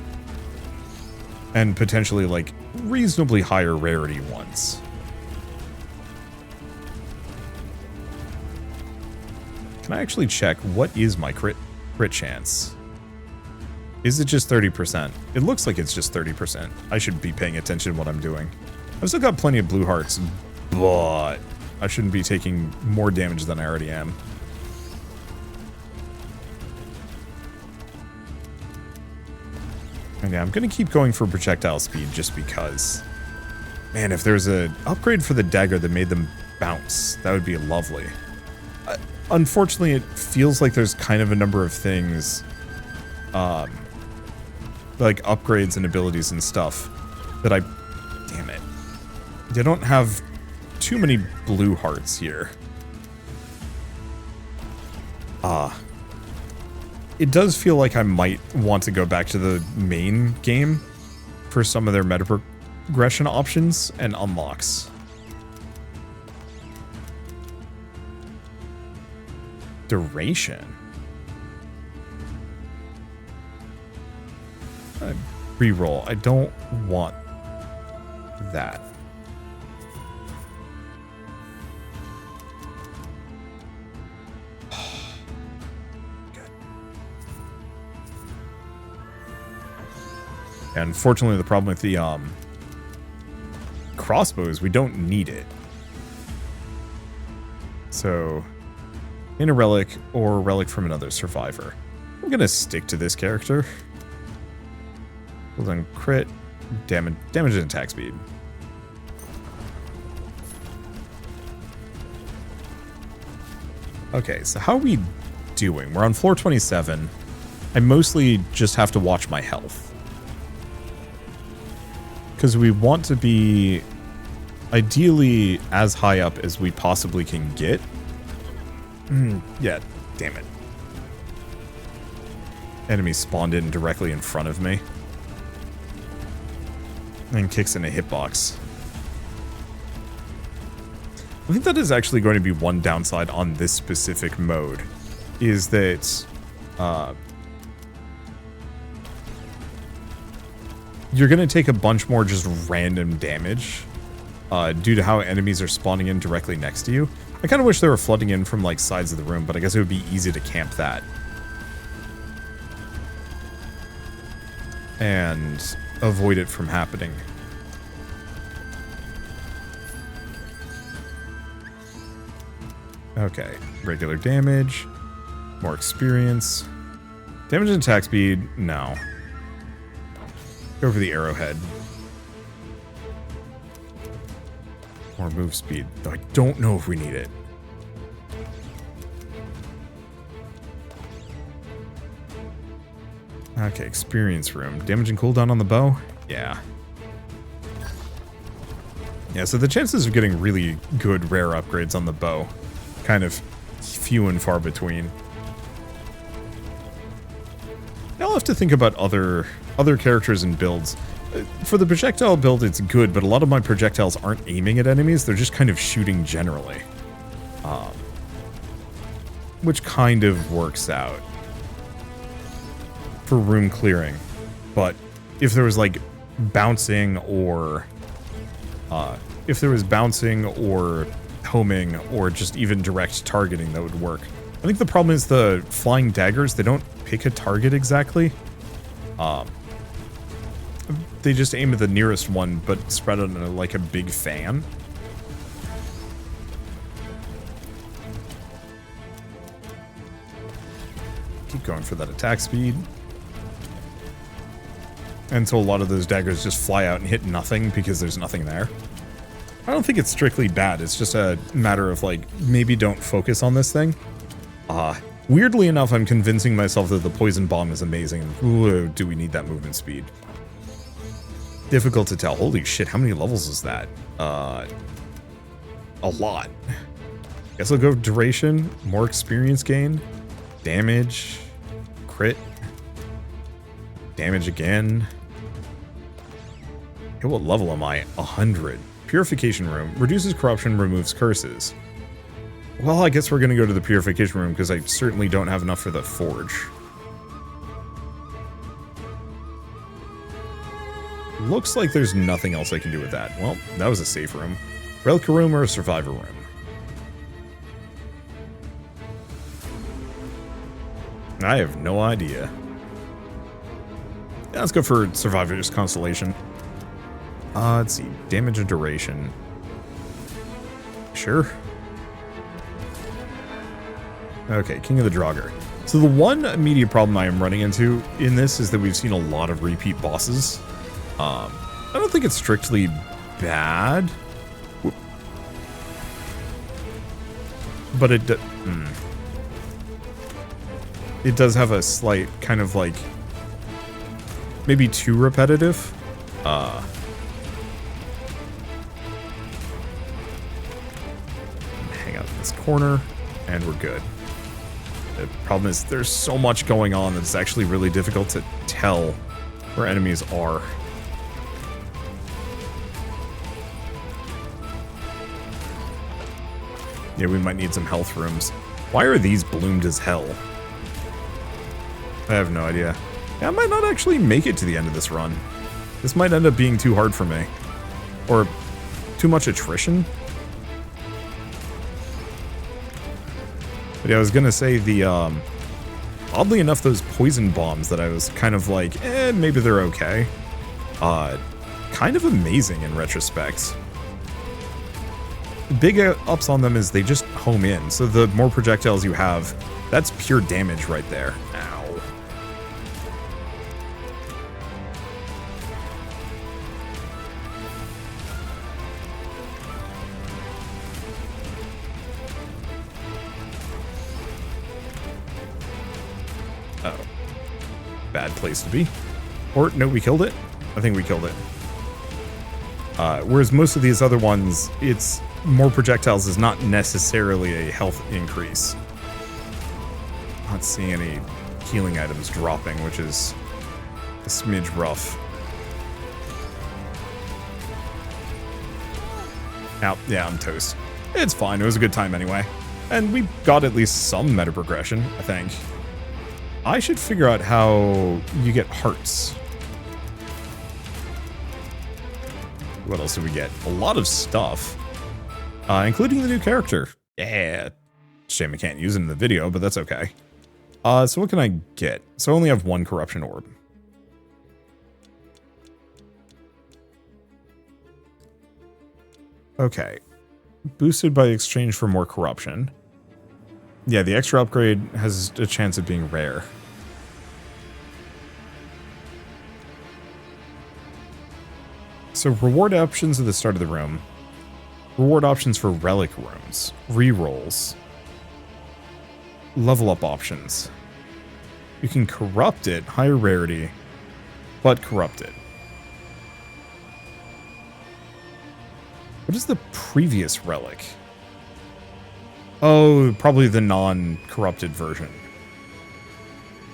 And potentially like reasonably higher rarity ones. Can I actually check what is my crit chance? Is it just 30%? It looks like it's just 30%. I should be paying attention to what I'm doing. I've still got plenty of blue hearts, but I shouldn't be taking more damage than I already am. And yeah, I'm going to keep going for projectile speed just because. Man, if there's an upgrade for the dagger that made them bounce, that would be lovely. Unfortunately, it feels like there's kind of a number of things like upgrades and abilities and stuff that I... Damn it. They don't have too many blue hearts here. It does feel like I might want to go back to the main game for some of their meta progression options and unlocks. Duration. Reroll. I don't want that. And unfortunately, the problem with the crossbows, we don't need it. So, in a relic or a relic from another survivor. I'm gonna stick to this character. Hold on, crit, damage and attack speed. Okay, so how are we doing? We're on floor 27. I mostly just have to watch my health. Because we want to be ideally as high up as we possibly can get. Yeah, damn it. Enemy spawned in directly in front of me. And kicks in a hitbox. I think that is actually going to be one downside on this specific mode. Is that... you're going to take a bunch more just random damage due to how enemies are spawning in directly next to you. I kind of wish they were flooding in from like sides of the room, but I guess it would be easy to camp that. And avoid it from happening. Okay, regular damage, more experience. Damage and attack speed, no. Go for the arrowhead. More move speed, though I don't know if we need it. Okay, experience room. Damage and cooldown on the bow? Yeah. Yeah, so the chances of getting really good rare upgrades on the bow, kind of few and far between. I'll have to think about other characters and builds. For the projectile build, it's good, but a lot of my projectiles aren't aiming at enemies. They're just kind of shooting generally. Which kind of works out for room clearing. But if there was like bouncing or homing or just even direct targeting, that would work. I think the problem is the flying daggers, they don't pick a target exactly. They just aim at the nearest one, but spread it like a big fan. Keep going for that attack speed. And so a lot of those daggers just fly out and hit nothing because there's nothing there. I don't think it's strictly bad. It's just a matter of like, maybe don't focus on this thing. Weirdly enough, I'm convincing myself that the poison bomb is amazing. Ooh, do we need that movement speed? Difficult to tell. Holy shit, how many levels is that? A lot. Guess I'll go duration, more experience gain, damage, crit, damage again. Okay, what level am I? 100. Purification room. Reduces corruption, removes curses. Well, I guess we're going to go to the purification room because I certainly don't have enough for the forge. Looks like there's nothing else I can do with that. Well, that was a safe room. Relic room or a survivor room? I have no idea. Yeah, let's go for survivor's constellation. Let's see. Damage and duration. Sure. Okay, King of the Draugr. So the one immediate problem I am running into in this is that we've seen a lot of repeat bosses. I don't think it's strictly bad. But it does have a slight kind of like maybe too repetitive. Hang out in this corner, and we're good. The problem is there's so much going on that it's actually really difficult to tell where enemies are. Yeah, we might need some health rooms. Why are these bloomed as hell? I have no idea. Yeah, I might not actually make it to the end of this run. This might end up being too hard for me. Or too much attrition. But yeah, I was gonna say the, oddly enough, those poison bombs that I was kind of like, maybe they're okay. Kind of amazing in retrospect. Big ups on them is they just home in, so the more projectiles you have, that's pure damage right there. Ow. Uh-oh. Bad place to be. Or, no, we killed it? I think we killed it. Whereas most of these other ones, it's more projectiles is not necessarily a health increase. Not seeing any healing items dropping, which is a smidge rough. Now, yeah, I'm toast. It's fine, it was a good time anyway. And we got at least some meta progression, I think. I should figure out how you get hearts. What else did we get? A lot of stuff. Including the new character. Yeah. Shame I can't use it in the video, but that's okay. So what can I get? So I only have one corruption orb. Okay. Boosted by exchange for more corruption. Yeah, the extra upgrade has a chance of being rare. So reward options at the start of the room. Reward options for relic rooms. Rerolls. Level up options. You can corrupt it, higher rarity, but corrupt it. What is the previous relic? Oh, probably the non-corrupted version.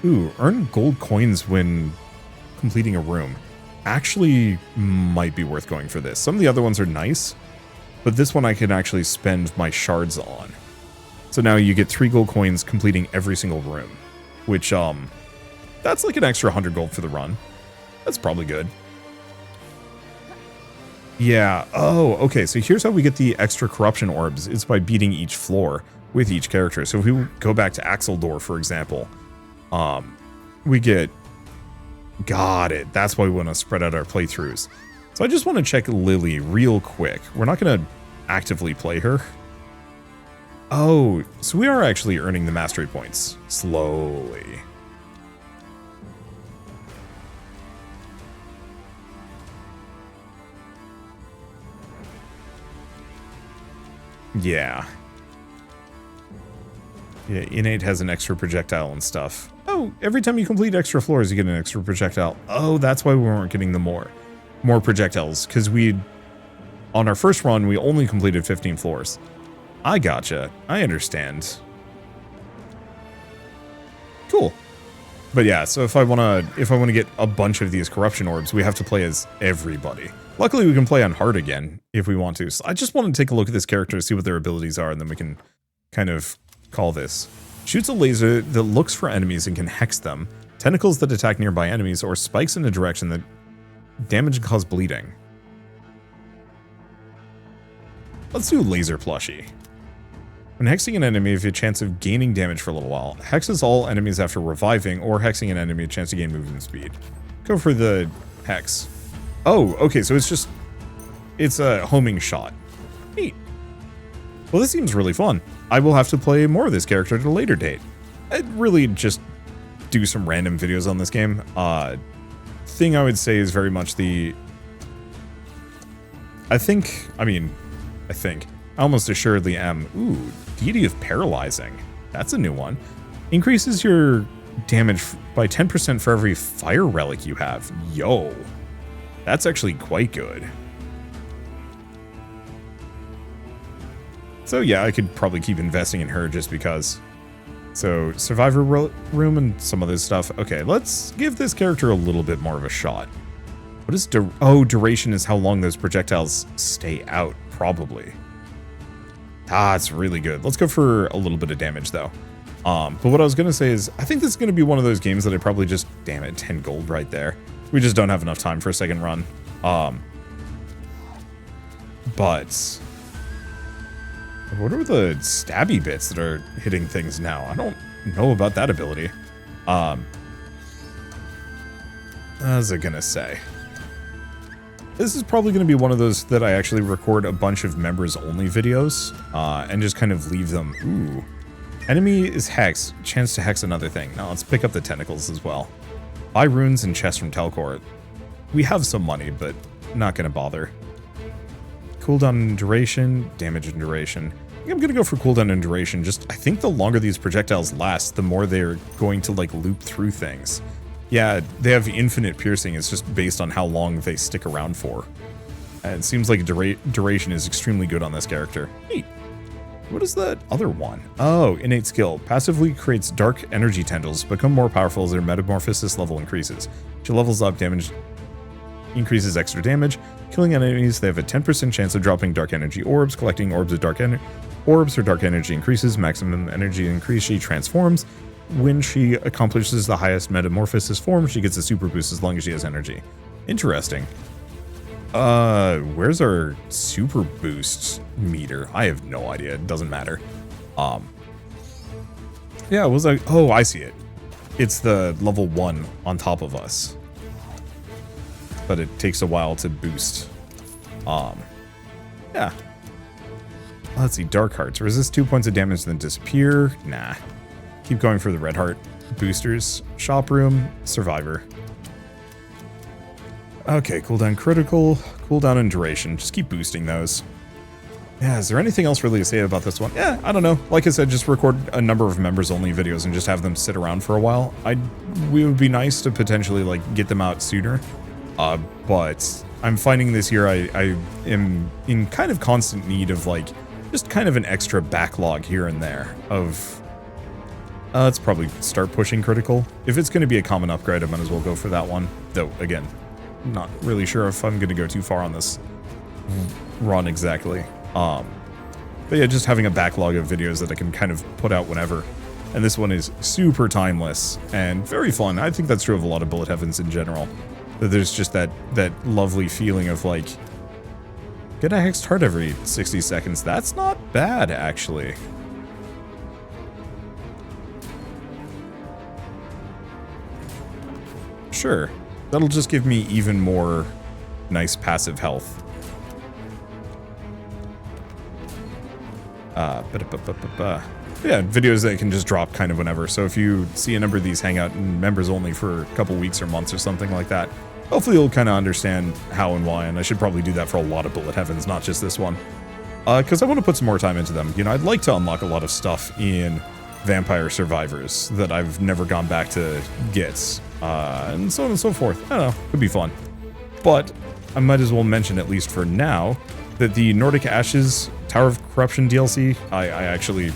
Ooh, earn gold coins when completing a room. Actually might be worth going for this. Some of the other ones are nice, but this one I can actually spend my shards on. So now you get 3 gold coins completing every single room, which, that's like an extra 100 gold for the run. That's probably good. Yeah, oh, okay, so here's how we get the extra corruption orbs. It's by beating each floor with each character. So if we go back to Axeldor, for example, we get... Got it. That's why we want to spread out our playthroughs. So I just want to check Lily real quick. We're not going to actively play her. Oh, so we are actually earning the mastery points slowly. Yeah. Yeah, Innate has an extra projectile and stuff. Oh, every time you complete extra floors, you get an extra projectile. Oh, that's why we weren't getting the more projectiles, because on our first run, we only completed 15 floors. I gotcha. I understand. Cool. But yeah, so if I wanna get a bunch of these corruption orbs, we have to play as everybody. Luckily, we can play on hard again if we want to. So I just want to take a look at this character, see what their abilities are, and then we can kind of call this. Shoots a laser that looks for enemies and can hex them. Tentacles that attack nearby enemies, or spikes in a direction that damage and cause bleeding. Let's do laser plushie. When hexing an enemy, you have a chance of gaining damage for a little while. Hexes all enemies after reviving, or hexing an enemy a chance to gain movement speed. Go for the hex. Oh, okay, so it's a homing shot. Neat. Well, this seems really fun. I will have to play more of this character at a later date. I'd really just do some random videos on this game. Thing I would say is very much I almost assuredly am. Ooh, Deity of Paralyzing. That's a new one. Increases your damage by 10% for every fire relic you have. Yo, that's actually quite good. So yeah, I could probably keep investing in her just because. So survivor room and some other stuff. Okay, let's give this character a little bit more of a shot. What is duration is how long those projectiles stay out, probably. Ah, it's really good. Let's go for a little bit of damage though. But what I was gonna say is, I think this is gonna be one of those games that I probably just, damn it, 10 gold right there. We just don't have enough time for a second run. But what are the stabby bits that are hitting things now? I don't know about that ability. What was I gonna say? This is probably going to be one of those that I actually record a bunch of members-only videos, and just kind of leave them. Ooh. Enemy is Hex. Chance to Hex another thing. Now let's pick up the tentacles as well. Buy runes and chests from Telcor. We have some money, but not going to bother. Cooldown and duration. Damage and duration. I think I'm going to go for cooldown and duration. Just, I think the longer these projectiles last, the more they're going to, like, loop through things. Yeah, they have infinite piercing. It's just based on how long they stick around for. And it seems like duration is extremely good on this character. Neat. What is that other one? Oh, innate skill. Passively creates dark energy tendrils, become more powerful as their metamorphosis level increases. Each levels up, damage increases extra damage. Killing enemies, they have a 10% chance of dropping dark energy orbs. Collecting orbs of dark orbs or dark energy increases. Maximum energy increase, she transforms. When she accomplishes the highest metamorphosis form, she gets a super boost as long as she has energy. Interesting. Where's our super boost meter? I have no idea. It doesn't matter. Yeah, was I? Oh, I see it. It's the level 1 on top of us. But it takes a while to boost. Yeah. Let's see, Dark Hearts. Resist 2 points of damage, then disappear. Nah. Keep going for the red heart. Boosters. Shop room. Survivor. Okay, cooldown critical. Cooldown and duration. Just keep boosting those. Yeah, is there anything else really to say about this one? Yeah, I don't know. Like I said, just record a number of members-only videos and just have them sit around for a while. It would be nice to potentially, like, get them out sooner. But I'm finding this year I am in kind of constant need of, like, just kind of an extra backlog here and there of... let's probably start pushing critical. If it's going to be a common upgrade, I might as well go for that one. Though, again, not really sure if I'm going to go too far on this run exactly. But yeah, just having a backlog of videos that I can kind of put out whenever. And this one is super timeless and very fun. I think that's true of a lot of Bullet Heavens in general. That there's just that lovely feeling of, like, get a hexed heart every 60 seconds. That's not bad, actually. Sure. That'll just give me even more nice passive health. Yeah, videos that can just drop kind of whenever. So if you see a number of these hang out in members only for a couple weeks or months or something like that, hopefully you'll kind of understand how and why. And I should probably do that for a lot of Bullet Heavens, not just this one. Because I want to put some more time into them. You know, I'd like to unlock a lot of stuff in Vampire Survivors that I've never gone back to get. And so on and so forth. I don't know, could be fun. But I might as well mention, at least for now, that the Nordic Ashes Tower of Corruption DLC, I actually,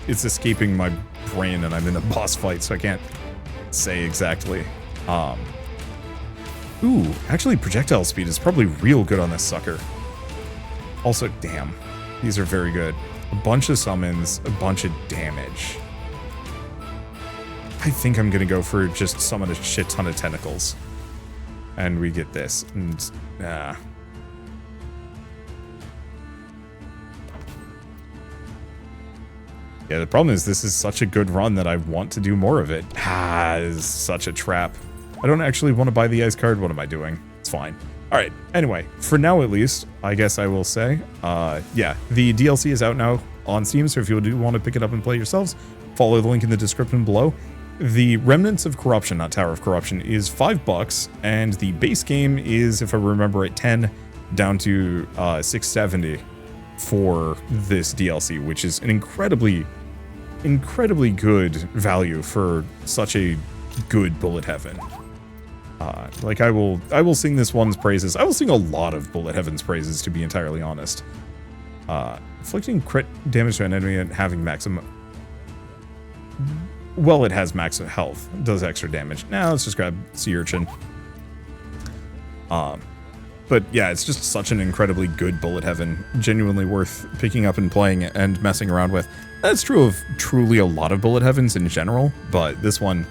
it's escaping my brain and I'm in a boss fight, so I can't say exactly. Ooh, actually projectile speed is probably real good on this sucker. Also, damn, these are very good. A bunch of summons, a bunch of damage. I think I'm gonna go for just summon a shit ton of tentacles. And we get this, and, Yeah, the problem is this is such a good run that I want to do more of it. Is such a trap. I don't actually want to buy the ice card. What am I doing? It's fine. All right. Anyway, for now at least, I guess I will say, yeah, the DLC is out now on Steam. So if you do want to pick it up and play yourselves, follow the link in the description below. The Remnants of Corruption, not Tower of Corruption, is $5, and the base game is, if I remember it, 10 down to 670 for this DLC, which is an incredibly incredibly good value for such a good bullet heaven. Like I will sing this one's praises. I will sing a lot of bullet heaven's praises, to be entirely honest. Inflicting crit damage to an enemy and having maximum. Well, it has max health. It does extra damage. Now let's just grab Sea Urchin. But yeah, it's just such an incredibly good bullet heaven. Genuinely worth picking up and playing and messing around with. That's true of truly a lot of bullet heavens in general, but this one,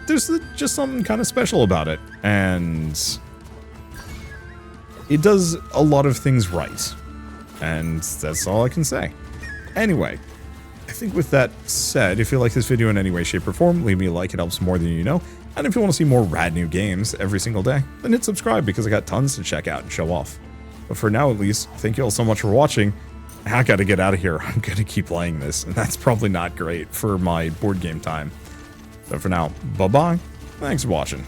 there's just something kind of special about it. And it does a lot of things right. And that's all I can say. Anyway, I think with that said, if you like this video in any way, shape, or form, leave me a like. It helps more than you know. And if you want to see more rad new games every single day, then hit subscribe because I got tons to check out and show off. But for now, at least, thank you all so much for watching. I gotta get out of here. I'm gonna keep playing this, and that's probably not great for my board game time. So for now, bye-bye. Thanks for watching.